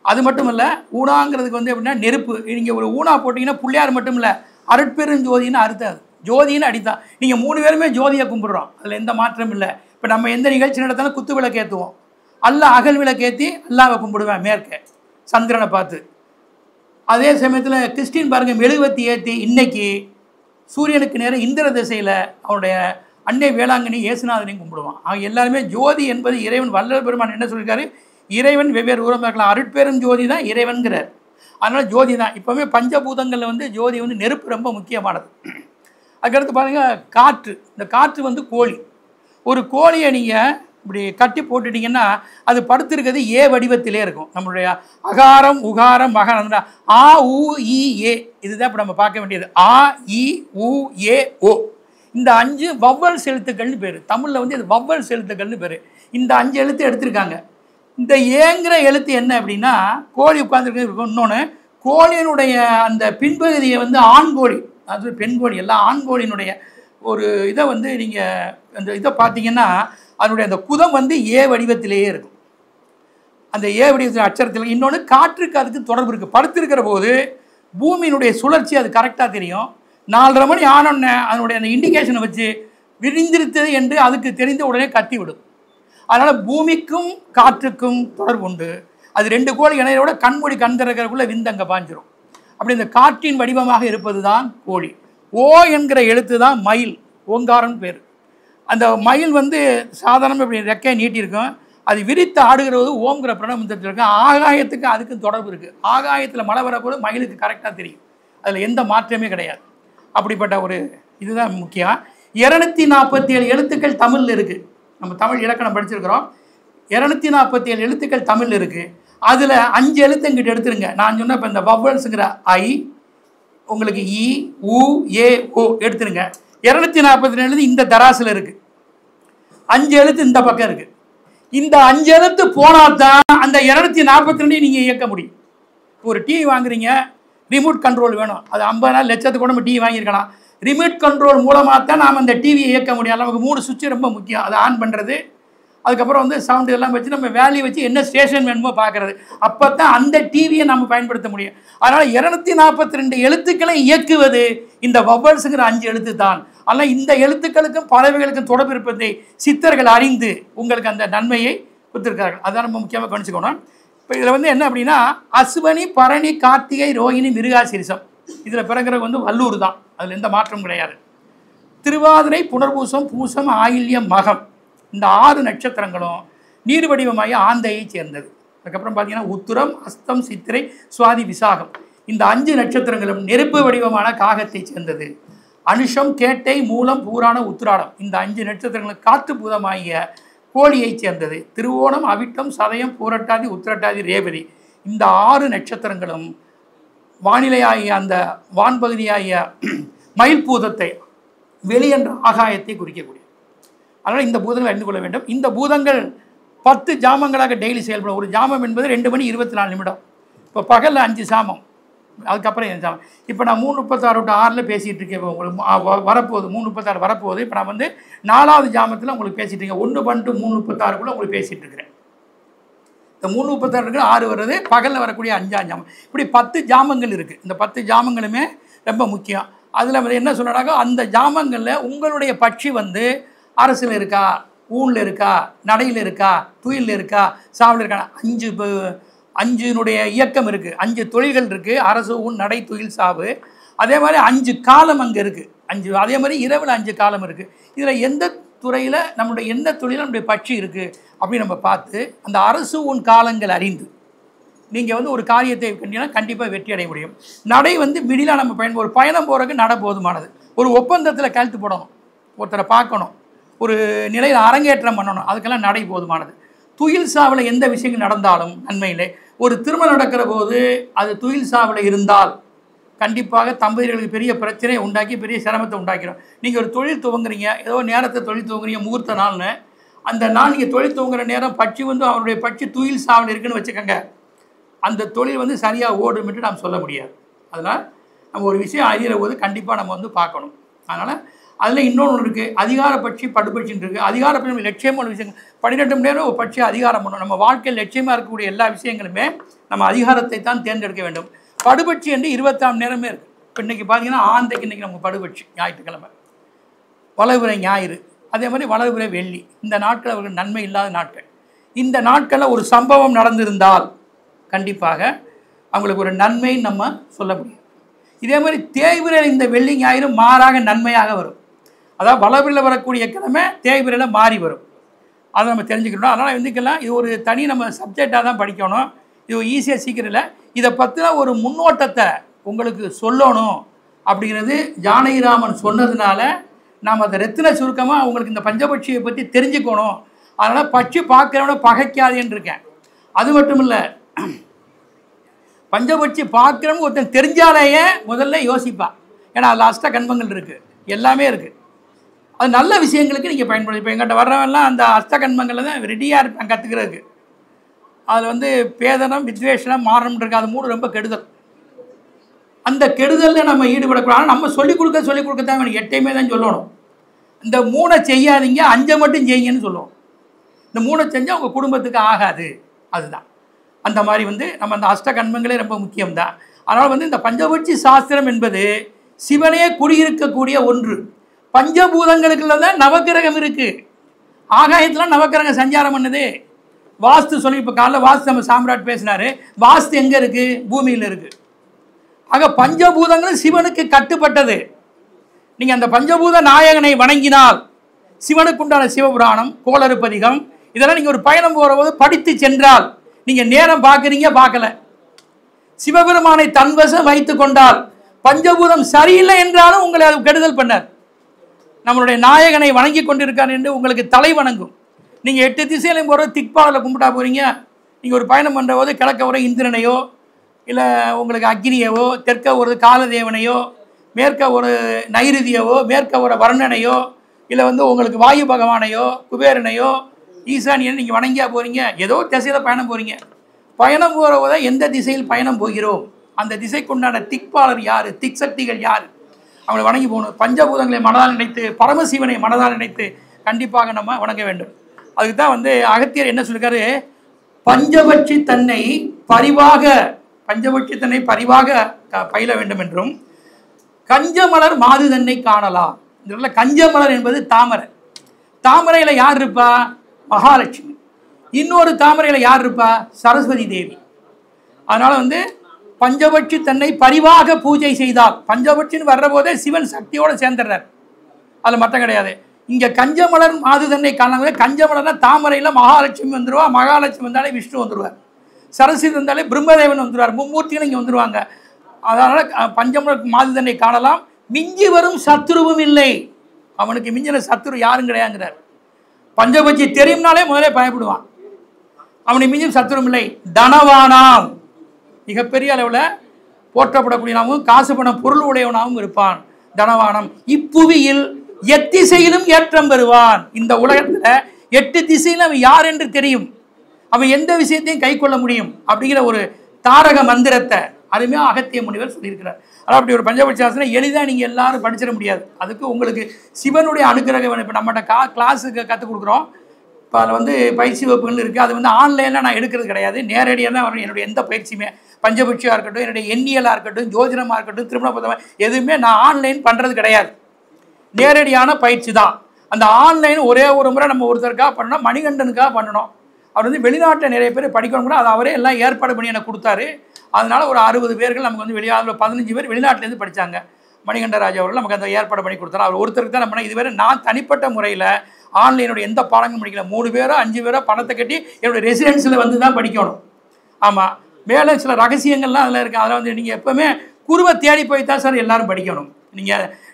அது மட்டும் இல்லை, ஊனாங்கிறதுக்கு வந்து எப்படின்னா நெருப்பு. நீங்கள் ஒரு ஊனா போட்டிங்கன்னா பிள்ளையார் மட்டும் இல்லை, அருட்பெரும் ஜோதின்னு அர்த்தம். அது ஜோதின்னு அடித்தான். நீங்கள் 3 பேருமே ஜோதியை கும்பிட்றோம், அதில் எந்த மாற்றமும் இல்லை. இப்போ நம்ம எந்த நிகழ்ச்சி நடத்தாலும் குத்து விளக்கு ஏற்றுவோம். அகல் விளக்கு ஏற்றி அல்லாவை கும்பிடுவேன் மேற்கே சந்திரனை பார்த்து. அதே சமயத்தில் கிறிஸ்டின் பாருங்கள் மெழுகுவத்தி ஏற்றி இன்னைக்கு சூரியனுக்கு நேரம் இந்திர திசையில் அவருடைய அன்னை வேளாங்கண்ணி இயேசுநாதனையும் கும்பிடுவான். அவங்க எல்லாருமே ஜோதி என்பது இறைவன். வள்ளல் பெருமான் என்ன சொல்லியிருக்காரு, இறைவன் வெவ்வேறு உருவமாக இருக்கலாம், அருட்பெரும் ஜோதி தான் இறைவன்கிறார். அதனால் ஜோதி தான். இப்போவுமே பஞ்சபூதங்களில் வந்து ஜோதி வந்து நெருப்பு ரொம்ப முக்கியமானது. அதுக்கடுத்து பாருங்கள் காற்று. இந்த காற்று வந்து கோழி. ஒரு கோழியை நீங்கள் இப்படி கட்டி போட்டுட்டிங்கன்னா அது படுத்திருக்கிறது ஏ வடிவத்திலே இருக்கும். நம்மளுடைய அகாரம் உகாரம் மகாரம் ஆ உ இ ஏ, இதுதான் இப்போ நம்ம பார்க்க வேண்டியது. ஆ இ உ ஏ ஓ, இந்த 5 வவ்வல் செலுத்துக்கள்னு பேர். தமிழில் வந்து இது வவ்வல் செலுத்துக்கள்னு பேர். இந்த 5 எழுத்து எடுத்திருக்காங்க. இந்த ஏங்கிற எழுத்து என்ன அப்படின்னா கோழி உட்கார்ந்துருக்கு. இன்னொன்று கோழியினுடைய அந்த பின்பகுதியை வந்து ஆண் கோழி, அது பெண் கோழி, எல்லாம் ஆண் கோழியினுடைய ஒரு இதை வந்து நீங்கள் அந்த இதை பார்த்தீங்கன்னா அதனுடைய அந்த குதம் வந்து ஏ வடிவத்திலேயே இருக்கும். அந்த ஏ வடிவத்தில் அச்சரத்தில். இன்னொன்று காற்றுக்கு அதுக்கு தொடர்பு இருக்குது. படுத்திருக்கிற போது பூமியினுடைய சுழற்சி அது கரெக்டாக தெரியும். 4:30 மணி ஆனோடனே அதனுடைய அந்த இண்டிகேஷனை வச்சு விரிந்திருத்தது என்று அதுக்கு தெரிந்த உடனே கத்தி விடும். அதனால் பூமிக்கும் காற்றுக்கும் தொடர்பு உண்டு. அது 2 கோழி இணையோட கண்மொழி கண் திறக்கிறதுக்குள்ளே விந்து அங்கே பாஞ்சிரும். அப்படி இந்த காற்றின் வடிவமாக இருப்பது தான் கோழி. ஓ என்கிற எழுத்து தான் மயில், ஓங்காரம்னு பேர். அந்த மயில் வந்து சாதாரணமாக இப்படி ரெக்கையை நீட்டியிருக்கும். அது விரித்து ஆடுகிறது ஓம்ங்கிற பிரணவத்தில் இருக்கும். ஆகாயத்துக்கு அதுக்கும் தொடர்பு இருக்குது. ஆகாயத்தில் மழை வரப்போது மயிலுக்கு கரெக்டாக தெரியும். அதில் எந்த மாற்றமே கிடையாது. அப்படிப்பட்ட ஒரு இதுதான் முக்கியம். 247 எழுத்துக்கள் தமிழில் இருக்குது. நம்ம தமிழ் இலக்கணம் படிச்சிருக்கிறோம். 247 எழுத்துக்கள் தமிழில் இருக்குது. அதில் 5 எழுத்து இங்கிட்ட எடுத்துருங்க. நான் சொன்ன இப்போ இந்த வவ்வல்ஸுங்கிற ஐ, உங்களுக்கு இ உ ஏ ஓ எடுத்துருங்க. 242 இந்த தராசில் இருக்குது. 5 எழுத்து இந்த பக்கம் இருக்குது. இந்த 5 எழுத்து போனால் தான் அந்த 242 நீங்கள் இயக்க முடியும். ஒரு டிவி வாங்குறீங்க, ரிமோட் கண்ட்ரோல் வேணும். அது 50,000 லட்சத்துக்கு கூட நம்ம டிவி வாங்கியிருக்கலாம். ரிமோட் கண்ட்ரோல் மூலமாக தான் நாம் அந்த டிவியை இயக்க முடியும். நமக்கு 3 சுவிட்ச் ரொம்ப முக்கியம். அதை ஆன் பண்ணுறது, அதுக்கப்புறம் வந்து சவுண்டு எல்லாம் வச்சு நம்ம வேல்யூ வச்சு என்ன ஸ்டேஷன் வேணுமோ பார்க்குறது. அப்போ தான் அந்த டிவியை நம்ம பயன்படுத்த முடியும். அதனால் 242 எழுத்துக்களை இயக்குவது இந்த வவ்வல்ஸுங்கிற 5 எழுத்து தான். ஆனால் இந்த எழுத்துக்களுக்கும் பறவைகளுக்கும் தொடர்பு இருப்பதை சித்தர்கள் அறிந்து உங்களுக்கு அந்த நன்மையை கொடுத்துருக்கார்கள். அதான் நம்ம முக்கியமாக கவனிச்சுக்கணும். இப்போ இதில் வந்து என்ன அப்படின்னா, அஸ்வினி, பரணி, கார்த்திகை, ரோகிணி, மிருகாசீரிஷம் இதில் பிறகுறது வந்து வல்லூர் தான். அதில் எந்த மாற்றமும் கிடையாது. திருவாதிரை, புனர்பூசம், பூசம், ஆயில்யம், மகம் இந்த 6 நட்சத்திரங்களும் நீர் வடிவமாகிய ஆந்தையை சேர்ந்தது. அதுக்கப்புறம் பார்த்தீங்கன்னா உத்திரம், அஸ்தம், சித்திரை, சுவாதி, விசாகம் இந்த 5 நட்சத்திரங்களும் நெருப்பு வடிவமான காகத்தை சேர்ந்தது. அனுஷம், கேட்டை, மூலம், பூராண, உத்திராடம் இந்த 5 நட்சத்திரங்களும் காற்று பூதமாகிய கோழியை சேர்ந்தது. திருவோணம், அவிட்டம், சதயம், பூரட்டாதி, உத்திரட்டாதி, ரேவதி இந்த 6 நட்சத்திரங்களும் வானிலையாகிய அந்த வான்பகுதியாகிய மயில் பூதத்தை வெளியென்ற ஆகாயத்தை குறிக்கக்கூடிய. அதனால் இந்த பூதங்களை அறிந்து கொள்ள வேண்டும். இந்த பூதங்கள் 10 ஜாமங்களாக டெய்லி செயல்படும். ஒரு ஜாமம் என்பது 2 மணி 24 நிமிடம். இப்போ பகலில் 5 ஜாமம், அதுக்கப்புறம் 2 ஜாமம். இப்போ நான் 3:36 பேசிகிட்டு இருக்கேன். இப்போ உங்களுக்கு வரப்போகுது 3:36 வரப்போகுது. இப்போ நான் வந்து 4வது ஜாமத்தில் உங்களுக்கு பேசிகிட்டு இருக்கேன். 1 to 3:36 உங்களுக்கு பேசிகிட்டு இருக்கிறேன். இந்த 3:36 6 வருது, பகலில் வரக்கூடிய 5ஆம் ஜாமம். இப்படி 10 ஜாமங்கள் இருக்குது. இந்த 10 ஜாமங்களுமே ரொம்ப முக்கியம். அதில் வந்து என்ன சொல்கிறாங்க, அந்த ஜாமங்களில் உங்களுடைய பட்சி வந்து அரசில் இருக்கா, ஊனில் இருக்கா, நடையில் இருக்கா, துயிலில் இருக்கா, சாவில் இருக்கா, 5 இயக்கம் இருக்குது. 5 தொழில்கள் இருக்குது. அரசு, ஊன், நடை, துயில், சாவு. அதே மாதிரி 5 காலம் அங்கே இருக்குது. 5 அதே மாதிரி இரவில் 5 காலம் இருக்குது. இதில் எந்த துறையில் நம்மளுடைய எந்த தொழிலில் நம்முடைய பட்சி இருக்குது அப்படின்னு நம்ம பார்த்து அந்த அரசு ஊன் காலங்கள் அறிந்து நீங்கள் வந்து ஒரு காரியத்தை கண்டிப்பாக கண்டிப்பாக வெற்றி அடைய முடியும். நடை வந்து மிடிலாக நம்ம ஒரு பயணம் போகிறதுக்கு நட போதுமானது. ஒரு ஒப்பந்தத்தில் கழுத்து போடணும், ஒருத்தரை பார்க்கணும், ஒரு நிலையில் அரங்கேற்றம் பண்ணணும், அதுக்கெல்லாம் நடை போதுமானது. துயில் சாவில் எந்த விஷயங்கள் நடந்தாலும் நன்மையிலே, ஒரு திருமணம் நடக்கிற போது அது துயில் சாவில் இருந்தால் கண்டிப்பாக தம்பதிகளுக்கு பெரிய பிரச்சனையை உண்டாக்கி பெரிய சிரமத்தை உண்டாக்கிறோம். நீங்கள் ஒரு தொழில் துவங்குறீங்க, ஏதோ நேரத்தை தொழில் துவங்குறீங்க, முகூர்த்த நாள்னு அந்த நாள் நீங்கள் தொழில் துவங்குற நேரம் பட்சி வந்து அவருடைய பட்சி துயில் சாவில் இருக்குன்னு வச்சுக்கோங்க, அந்த தொழில் வந்து சரியாக ஓடும்ட்டு நாம் சொல்ல முடியாது. அதனால் நம்ம ஒரு விஷயம் அறிகிற போது கண்டிப்பாக நம்ம வந்து பார்க்கணும். அதனால் அதில் இன்னொன்று இருக்குது, அதிகார பட்சி படுபட்சின்னு இருக்குது. அதிகார பட்சி லட்சியமான விஷயங்கள் 12 மணி நேரம் ஒரு பட்சி அதிகாரம் பண்ணணும். நம்ம வாழ்க்கையில் லட்சியமாக இருக்கக்கூடிய எல்லா விஷயங்களுமே நம்ம அதிகாரத்தை தான் தேர்ந்தெடுக்க வேண்டும். படுபட்சி என்று 24 மணி நேரமே இருக்குது. இப்போ இன்றைக்கி பார்த்தீங்கன்னா ஆந்தைக்கு இன்றைக்கி நம்ம படுபட்சி ஞாயிற்றுக்கிழமை, வளர்பிறை ஞாயிறு, அதே மாதிரி வளர்பிறை வெள்ளி இந்த நாட்கள் அவர்கள் நன்மை இல்லாத நாட்கள். இந்த நாட்களில் ஒரு சம்பவம் நடந்திருந்தால் கண்டிப்பாக அவங்களுக்கு ஒரு நன்மை நம்ம சொல்ல முடியும். இதே மாதிரி தேய்பிரையில் இந்த வெள்ளி ஞாயிறு மாறாக நன்மையாக வரும். அதாவது வளர்பிறையில் வரக்கூடிய கிழமை தேய்பிரையில் மாறி வரும். அதை நம்ம தெரிஞ்சுக்கணும். அதனால் வந்துக்கலாம் இது ஒரு தனி நம்ம சப்ஜெக்டாக தான் படிக்கணும். இது ஈஸியாக சீக்கிரம் இல்லை. இதை பற்றின ஒரு முன்னோட்டத்தை உங்களுக்கு சொல்லணும் அப்படிங்கிறது ஜானகிராமன் சொன்னதுனால நாம் அதை ரத்தின சுருக்கமாக உங்களுக்கு இந்த பஞ்சபட்சியை பற்றி தெரிஞ்சுக்கணும். அதனால் பட்சி பார்க்குறவன பகைக்காதேன்னு இருக்கேன். அது மட்டும் இல்லை, பஞ்சபட்சி பார்க்குறவங்க ஒருத்தன் தெரிஞ்சாலேயே முதல்ல யோசிப்பான். ஏன்னா அதில் அஷ்ட கண்மங்கள் இருக்குது, எல்லாமே இருக்குது. அது நல்ல விஷயங்களுக்கு நீங்கள் பயன்படுத்தி. இப்போ எங்கிட்ட வர்றவெல்லாம் அந்த அஷ்ட கண்மங்களில் தான் ரெடியாக இருப்பேன் கற்றுக்கிறதுக்கு. அதில் வந்து பேதனம், வித்வேஷனம், மாரணம் இருக்குது. அது 3 ரொம்ப கெடுதல். அந்த கெடுதலில் நம்ம ஈடுபடக்கூடாது. ஆனால் நம்ம சொல்லிக் கொடுக்க தான் வேணும். 8 தான் சொல்லணும். இந்த 3 செய்யாதீங்க, 5 மட்டும் செய்யுங்கன்னு சொல்லுவோம். இந்த 3 செஞ்சால் உங்கள் குடும்பத்துக்கு ஆகாது. அதுதான் அந்த மாதிரி வந்து நம்ம அந்த அஷ்ட கண்மங்களே ரொம்ப முக்கியம்தான். அதனால் வந்து இந்த பஞ்சபட்சி சாஸ்திரம் என்பது சிவனே குடியிருக்கக்கூடிய ஒன்று. பஞ்சபூதங்களுக்குள்ள தான் நவக்கிரகம் இருக்குது. ஆகாயத்தில் நவக்கிரகம் சஞ்சாரம் பண்ணுது. வாஸ்து சொல்லி இப்போ காலைல வாஸ்து நம்ம சாம்ராட் பேசினார். வாஸ்து எங்கே இருக்குது? பூமியில் இருக்குது. ஆக பஞ்சபூதங்களும் சிவனுக்கு கட்டுப்பட்டது. நீங்கள் அந்த பஞ்சபூத நாயகனை வணங்கினால் சிவனுக்குண்டான சிவபுராணம், கோளறுப்பதிகம் இதெல்லாம் நீங்கள் ஒரு பயணம் போகிற போது படித்து சென்றால், நீங்கள் நேரம் பார்க்குறீங்க பார்க்கல, சிவபெருமானை தன்வசம் வைத்து கொண்டால் பஞ்சபூதம் சரியில்லை என்றாலும் உங்களை அது கெடுதல் பண்ணார். நம்மளுடைய நாயகனை வணங்கி கொண்டிருக்கார் என்று உங்களுக்கு தலை வணங்கும். நீங்கள் 8 திசையிலையும் போகிற திக்பாலில் கும்பிட்டா போகிறீங்க. நீங்கள் ஒரு பயணம் பண்ணுற போது கிழக்க வர இந்திரனையோ இல்லை உங்களுக்கு அக்னியவோ, தெற்க ஒரு காலதேவனையோ, மேற்க ஒரு நைருதியவோ, மேற்க ஒரு வர்ணனையோ, இல்லை வந்து உங்களுக்கு வாயு பகவானையோ, குபேரனையோ, ஈசானியன் நீங்கள் வணங்கியா போகிறீங்க. ஏதோ திசையில் பயணம் போகிறீங்க. பயணம் போகிறத எந்த திசையில் பயணம் போகிறோம், அந்த திசைக்குண்டான திக்பாளர் யார், திக் சக்திகள் யார், அவங்களை வணங்கி போகணும். பஞ்சபூதங்களை மனதால் நினைத்து, பரமசிவனை மனதால் நினைத்து கண்டிப்பாக நம்ம வணங்க வேண்டும். அதுக்கு தான் வந்து அகத்தியர் என்ன சொல்லியிருக்காரு, பஞ்சபட்சி தன்னை பரிவாக பயில வேண்டும் என்றும், கஞ்சமலர் மாது தன்னை காணலாம். இதனால கஞ்சமலர் என்பது தாமரை. தாமரையில் யார் இருப்பா, மகாலட்சுமி. இன்னொரு தாமரையில் யார் இருப்பா, சரஸ்வதி தேவி. அதனால வந்து பஞ்சபட்சி தன்னை பரிவாக பூஜை செய்தால், பஞ்சபட்சின்னு வர்ற போதே சிவன் சக்தியோடு சேர்ந்துடுறார், அதில் மற்ற கிடையாது. இங்கே கஞ்சமலர் மாது தன்னை காணலாம். கஞ்சமலர்னா தாமரையில் மகாலட்சுமி வந்துடுவா, மகாலட்சுமி வந்தாலே விஷ்ணு வந்துடுவார், சரஸ்வதி வந்தாலே பிரம்மதேவன் வந்துடுவார், மும்மூர்த்திகள் இங்கே வந்துடுவாங்க. அதனால் பஞ்சமலர் மாது தன்னை காணலாம். மிஞ்சி வரும் சத்துருவும் இல்லை, அவனுக்கு மிஞ்சின சத்துரு யாரும் கிடையாதுங்கிறார். பஞ்சபட்சி தெரியும்னாலே முதலே பயப்படுவான், அவனுக்கு மிஞ்சும் சத்துரும் இல்லை. தனவானாம், மிகப்பெரிய அளவில் போற்றப்படக்கூடியவனாகவும் காசு பணம் பொருள் உடையவனாகவும் இருப்பான். தனவானம். இப்புவியில் எத்திசையிலும் ஏற்றம் பெறுவான். இந்த உலகத்தில் 8 திசையிலும் அவன் யார் என்று தெரியும், அவன் எந்த விஷயத்தையும் கை கொள்ள முடியும் அப்படிங்கிற ஒரு தாரக மந்திரத்தை அருமையாக அகத்திய முனிவர் சொல்லியிருக்கிறார். அதாவது அப்படி ஒரு பஞ்சபட்சி சாஸ்திரம் எளிதாக நீங்கள் எல்லாரும் படிச்சிட முடியாது. அதுக்கு உங்களுக்கு சிவனுடைய அனுகிரகம் வேணும். இப்போ நம்மகிட்ட கிளாஸுக்கு கற்றுக் கொடுக்குறோம். இப்போ அதில் வந்து பயிற்சி வகுப்புகள் இருக்குது. அது வந்து ஆன்லைனில் நான் எடுக்கிறது கிடையாது, நேரடியாக தான் வரணும். என்னுடைய எந்த பயிற்சியுமே பஞ்சபட்சியாக இருக்கட்டும், என்னுடைய எண்ணியலாக இருக்கட்டும், ஜோதிடமாக இருக்கட்டும், திருமண பதமாக எதுவுமே நான் ஆன்லைன் பண்ணுறது கிடையாது, நேரடியான பயிற்சி தான். அந்த ஆன்லைன் ஒரே ஒரு முறை நம்ம ஒருத்தருக்காக பண்ணணும், மணிகண்டனுக்காக பண்ணணும். அவர் வந்து வெளிநாட்டில் நிறைய பேர் படிக்கணும் கூட, அது அவரே எல்லாம் ஏற்பாடு பண்ணி எனக்கு கொடுத்தாரு. அதனால் ஒரு 60 பேர்கள் நமக்கு வந்து வெளியால் 15 பேர் வெளிநாட்டிலேருந்து படித்தாங்க. மணிகண்டராஜ் அவர்கள் நமக்கு அந்த ஏற்பாடு பண்ணி கொடுத்தாரு. அவர் ஒருத்தருக்கு தான் நம்ம இதுவரை நான் தனிப்பட்ட முறையில் ஆன்லைனோட எந்த பாடங்களும் படிக்கல. 3 பேரோ 5 பேரோ பணத்தை கட்டி என்னுடைய ரெசிடென்ஸில் வந்து தான் படிக்கணும். ஆமாம், மேலே சில ரகசியங்கள்லாம் அதில் இருக்குது. அதில் வந்து நீங்கள் எப்போவுமே குருவை தேடி போய் தான் சார் எல்லோரும் படிக்கணும்.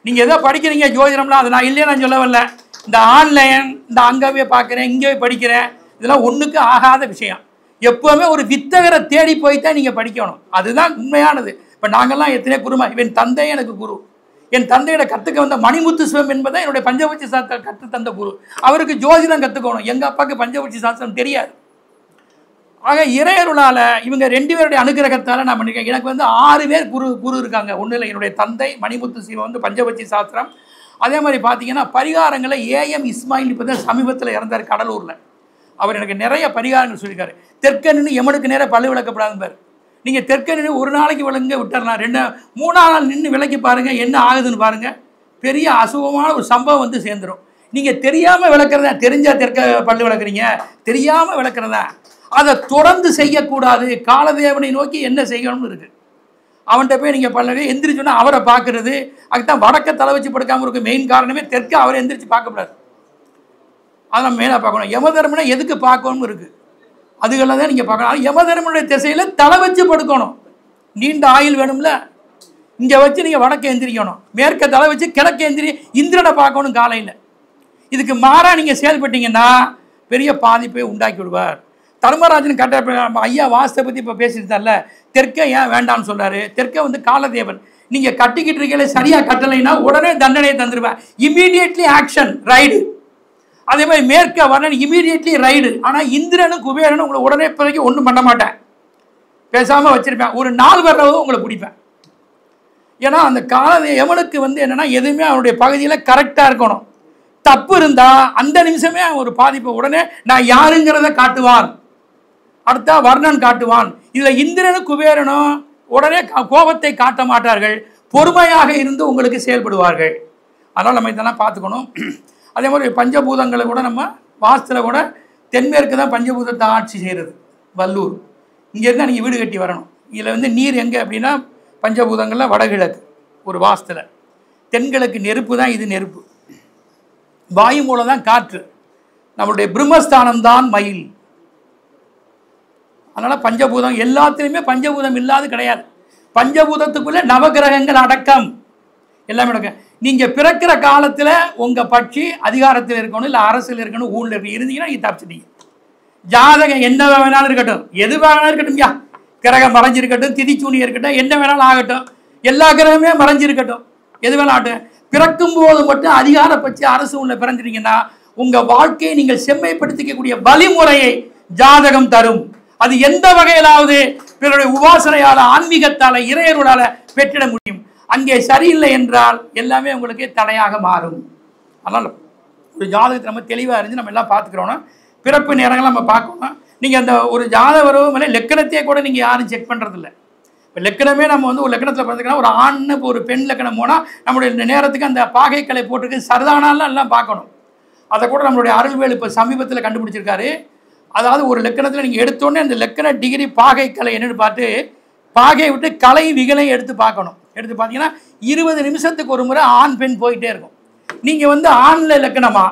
நீங்கள் எதோ படிக்கிறீங்க ஜோதிடம்லாம், அது நான் இல்லையே நான் சொல்ல வரல. இந்த ஆன்லைன், இந்த அங்கே பார்க்குறேன், இங்கே படிக்கிறேன், இதெல்லாம் ஒன்றுக்கு ஆகாத விஷயம். எப்போவுமே ஒரு வித்தகரை தேடி போய் தான் நீங்கள் படிக்கணும், அதுதான் உண்மையானது. இப்போ நாங்கள்லாம் எத்தனை குருமா, என் தந்தை எனக்கு குரு, என் தந்தையோட கற்றுக்க வந்த மணிமுத்து சிவம் என்பதை என்னுடைய பஞ்சபட்சி சாஸ்திரம் கற்று தந்த குரு. அவருக்கு ஜோதிடம் கற்றுக்கணும், எங்கள் அப்பாவுக்கு பஞ்சபட்சி சாஸ்திரம் தெரியாது. ஆக இறையருளால் இவங்க 2 பேருடைய அனுகிரகத்தால் நான் பண்ணியிருக்கேன். எனக்கு வந்து 6 பேர் குரு இருக்காங்க. ஒன்றும் இல்லை, என்னுடைய தந்தை மணிமுத்து சிவம் வந்து பஞ்சபட்சி சாஸ்திரம். அதே மாதிரி பார்த்தீங்கன்னா பரிகாரங்களை ஏஎம் இஸ்மாயில் இப்போ தான் சமீபத்தில் இறந்தார் கடலூரில். அவர் எனக்கு நிறைய பரிகாரங்கள் சொல்லியிருக்காரு. தெற்க நின்று எமனுக்கு நேரம் பல்லு விளக்கப்படாதுன்னு. நீங்கள் தெற்க நின்று ஒரு நாளைக்கு விளங்க விட்டுறலாம், 3ஆம் நாள் நின்று விளக்கி பாருங்கள், என்ன ஆகுதுன்னு பாருங்கள். பெரிய அசுபமான ஒரு சம்பவம் வந்து சேர்ந்துடும். நீங்கள் தெரியாமல் விளக்குறதா, தெரிஞ்சால் தெற்க பல்லு விளக்குறீங்க, தெரியாமல் விளக்குறதா, அதை தொடர்ந்து செய்யக்கூடாது. காலதேவனை நோக்கி என்ன செய்யணும்னு இருக்குது. அவன்கிட்ட போய் நீங்கள் பல்லவே எந்திரிச்சோன்னா அவரை பார்க்குறது, அதுதான் வடக்க தலை வச்சு படுக்காமல் இருக்க மெயின் காரணமே தெற்க அவரை எந்திரிச்சு பார்க்கக்கூடாது. அதை நம்ம மேலே பார்க்கணும். யமதர்மனை எதுக்கு பார்க்கணும்னு இருக்குது, அதுகளில் தான் நீங்கள் பார்க்கணும். யமதர்மனுடைய திசையில் தலை வச்சு படுக்கணும். நீண்ட ஆயுள் வேணும்ல, இங்கே வச்சு நீங்கள் வடக்க எந்திரிக்கணும், மேற்க தலை வச்சு கிழக்க எந்திரி இந்திரனை பார்க்கணும் காலையில். இதுக்கு மாறாக நீங்கள் செயல்பட்டீங்கன்னா பெரிய பாதிப்பை உண்டாக்கி விடுவார். தர்மராஜன் கட்ட ஐயா வாஸ்தை பற்றி இப்போ பேசியிருந்தார்ல, தெற்க ஏன் வேண்டாம்னு சொல்கிறாரு. தெற்க வந்து காலதேவன், நீங்கள் கட்டிக்கிட்டு இருக்கீங்களே சரியாக கட்டலைன்னா உடனே தண்டனையை தந்துடுவேன், இமீடியட்லி ஆக்ஷன் ரைடு. அதே மாதிரி மேற்க வரணும், இமீடியட்லி ரைடு. ஆனால் இந்திரனும் குபேரனும் உங்களை உடனே இப்போதைக்கு ஒன்றும் பண்ண மாட்டேன், பேசாமல் வச்சுருப்பேன். ஒரு 4 வர்றவும் உங்களை பிடிப்பேன். ஏன்னா அந்த எவனுக்கு வந்து என்னென்னா எதுவுமே அவனுடைய பகுதியில் கரெக்டாக இருக்கணும். தப்பு இருந்தால் அந்த நிமிஷமே ஒரு பாதிப்பை உடனே நான் யாருங்கிறத காட்டுவான், அடுத்தா வர்ணன் காட்டுவான். இதில் இந்திரனும் குபேரனும் உடனே கோபத்தை காட்ட மாட்டார்கள், பொறுமையாக இருந்து உங்களுக்கு செயல்படுவார்கள். அதனால் நம்ம இதெல்லாம் பார்த்துக்கணும். அதே மாதிரி பஞ்சபூதங்களை கூட நம்ம வாஸ்துவில் கூட தென்மேற்கு தான் பஞ்சபூதத்தை ஆட்சி செய்கிறது. வல்லூர் இங்கேருந்து தான் நீங்கள் வீடு கட்டி வரணும். இதில் வந்து நீர் எங்கே அப்படின்னா பஞ்சபூதங்களில் வடகிழக்கு ஒரு வாஸ்துவில், தென்கிழக்கு நெருப்பு தான், இது நெருப்பு. வாயு மூலம் தான் காற்று, நம்மளுடைய பிரம்மஸ்தானம் தான் மயில். அதனால் பஞ்சபூதம் எல்லாத்துலேயுமே பஞ்சபூதம் இல்லாது கிடையாது. பஞ்சபூதத்துக்குள்ளே நவகிரகங்கள் அடக்கம், எல்லாமே அடக்கம். நீங்கள் பிறக்கிற காலத்தில் உங்கள் பட்சி அதிகாரத்தில் இருக்கணும், இல்லை அரசில் இருக்கணும், ஊரில் இருந்தீங்கன்னா நீங்கள் தப்பிச்சிட்டீங்க. ஜாதகம் என்ன வேணாலும் இருக்கட்டும், எது வேணாலும் இருக்கட்டும், கிரகம் மறைஞ்சிருக்கட்டும், திதிச்சூனி இருக்கட்டும், என்ன வேணாலும் ஆகட்டும், எல்லா கிரகமே மறைஞ்சிருக்கட்டும், எது வேணாலும் ஆகட்டும், பிறக்கும் போது மட்டும் அதிகாரப்பட்ச அரசு உள்ள பிறந்துட்டீங்கன்னா உங்க வாழ்க்கையை நீங்கள் செம்மைப்படுத்திக்கக்கூடிய வழிமுறையை ஜாதகம் தரும். அது எந்த வகையிலாவது பிறருடைய உபாசனையால, ஆன்மீகத்தால, இறையருளால பெற்றிட முடியும். அங்கே சரியில்லை என்றால் எல்லாமே உங்களுக்கு தடையாக மாறும். அதனால ஒரு ஜாதகத்தை நம்ம தெளிவாக இருந்து நம்ம எல்லாம் பார்த்துக்கிறோன்னா பிறப்பு நேரங்கள் நம்ம பார்க்கணும். நீங்கள் அந்த ஒரு ஜாத வரவு மேலே லக்கணத்தையே கூட நீங்கள் யாரும் செக் பண்ணுறதில்ல. இப்போ லக்கணமே நம்ம வந்து ஒரு லக்கணத்தில் பிறந்துக்கணும், ஒரு ஆண்னு ஒரு பெண் லக்கணம் போனால் நம்மளுடைய நேரத்துக்கு அந்த பாகைக்கலை போட்டிருக்கு சரிதானாலாம் எல்லாம் பார்க்கணும். அதை கூட நம்மளுடைய அருள்வேல் இப்போ சமீபத்தில் கண்டுபிடிச்சிருக்காரு. அதாவது ஒரு லக்கணத்தில் நீங்கள் எடுத்தோடனே அந்த லக்கண டிகிரி பாகைக்கலை என்னென்னு பார்த்து பாகையை விட்டு கலை விகலை எடுத்து பார்க்கணும். எடுத்து பார்த்தீங்கன்னா 20 நிமிஷத்துக்கு ஒரு முறை ஆண் பெண் போயிட்டே இருக்கும். நீங்கள் வந்து ஆணில் லக்கணமா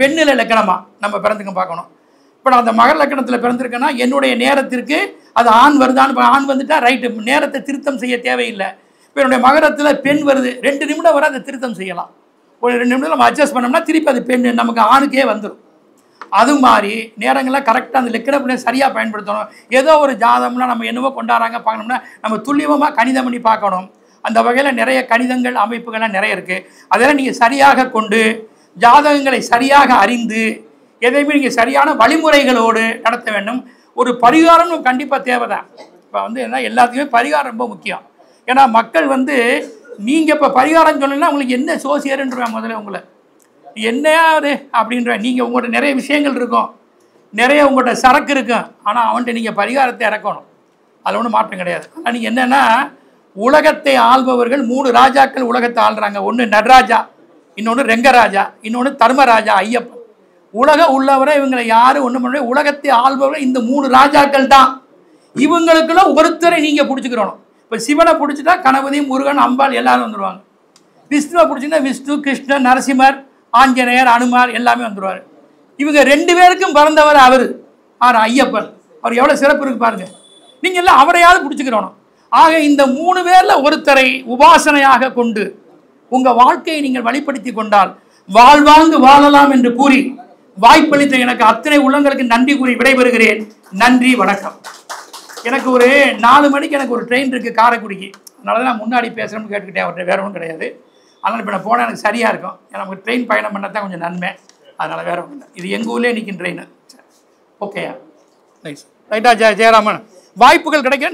பெண்ணில் லக்கணமா நம்ம பிறந்துக்க பார்க்கணும். இப்போ நான் அந்த மகர் லக்கணத்தில் பிறந்திருக்கேன்னா என்னுடைய நேரத்திற்கு அது ஆண் வருதான்னு, ஆண் வந்துட்டா ரைட்டு, நேரத்தை திருத்தம் செய்ய தேவையில்லை. இப்போ என்னுடைய மகரத்தில் பெண் வருது, 2 நிமிடம் வரை அதை திருத்தம் செய்யலாம். ஒரு 2 நிமிடம் நம்ம அட்ஜஸ்ட் பண்ணோம்னா திருப்பி அது பெண் நமக்கு ஆணுக்கே வந்துடும். அது மாதிரி நேரங்கள்லாம் கரெக்டாக அந்த லக்கணப்படியை சரியாக பயன்படுத்தணும். ஏதோ ஒரு ஜாதகம்லாம் நம்ம என்னவோ கொண்டாடுறாங்க பார்க்கணும்னா நம்ம துல்லியமாக கணிதம் பண்ணி பார்க்கணும். அந்த வகையில் நிறைய கணிதங்கள் அமைப்புகள்லாம் நிறைய இருக்குது. அதெல்லாம் நீங்கள் சரியாக கொண்டு ஜாதகங்களை சரியாக அறிந்து எதையுமே நீங்கள் சரியான வழிமுறைகளோடு நடத்த வேண்டும். ஒரு பரிகாரம் கண்டிப்பாக தேவை தான். இப்போ வந்து என்ன எல்லாத்துக்குமே பரிகாரம் ரொம்ப முக்கியம். ஏன்னா மக்கள் வந்து நீங்கள் இப்போ பரிகாரம் சொல்லணும்னா உங்களுக்கு என்ன சோசியர்ன்றேன் முதல்ல உங்களை என்னையாவது அப்படின்ற நீங்கள் உங்கள்கிட்ட நிறைய விஷயங்கள் இருக்கும், நிறைய உங்கள்கிட்ட சரக்கு இருக்கும். ஆனால் அவன்கிட்ட நீங்கள் பரிகாரத்தை இறக்கணும், அதில் ஒன்றும் மாற்றம் கிடையாது. ஆனால் நீங்கள் என்னென்னா உலகத்தை ஆள்பவர்கள் 3 ராஜாக்கள் உலகத்தை ஆள்றாங்க. ஒன்று நடராஜா, இன்னொன்று ரெங்கராஜா, இன்னொன்று தர்மராஜா ஐயப்பன். உலகம் உள்ளவரை இவங்களை யாரும் ஒன்றும் பண்ண, உலகத்தை ஆள்பவர்கள் இந்த 3 ராஜாக்கள் தான். இவங்களுக்குள்ள ஒருத்தரை நீங்கள் பிடிச்சிக்கிறணும். இப்போ சிவனை பிடிச்சிட்டா கணபதி, முருகன், அம்பாள் எல்லாரும் வந்துடுவாங்க. விஷ்ணுவை பிடிச்சின்னா விஷ்ணு, கிருஷ்ணன், நரசிம்மர், ஆஞ்சநேயர், அனுமார் எல்லாமே வந்துடுவார். இவங்க 2 பேருக்கும் பிறந்தவர் அவர் ஐயப்பன். அவர் எவ்வளோ சிறப்பு இருக்கு பாருங்க. நீங்கள் எல்லாம் அவரையாவது பிடிச்சிக்கிறணும். ஆக இந்த 3 பேரில் ஒருத்தரை உபாசனையாக கொண்டு உங்கள் வாழ்க்கையை நீங்கள் வழிப்படுத்தி கொண்டால் வாழ்வாங்கு வாழலாம் என்று கூறி வாய்ப்பளித்த எனக்கு அத்தனை உள்ளங்களுக்கு நன்றி கூறி விடைபெறுகிறேன். நன்றி, வணக்கம். எனக்கு ஒரு 4 மணிக்கு எனக்கு ஒரு ட்ரெயின் இருக்குது காரைக்குடிக்கு. அதனால தான் நான் முன்னாடி பேசுகிறேன்னு கேட்டுக்கிட்டேன். அவர்கிட்ட வேறு ஒன்றும் கிடையாது. அதனால் இப்போ நான் போனால் எனக்கு சரியாக இருக்கும். ஏன்னா நமக்கு ட்ரெயின் பயணம் பண்ண தான் கொஞ்சம் நன்மை. அதனால் வேறு ஒன்றும் இல்லை. இது எங்கள் ஊர்லேயே நிற்கும் ட்ரெயின். ஓகேயா? ரைட்டா ஜெயராமன், வாய்ப்புகள் கிடைக்க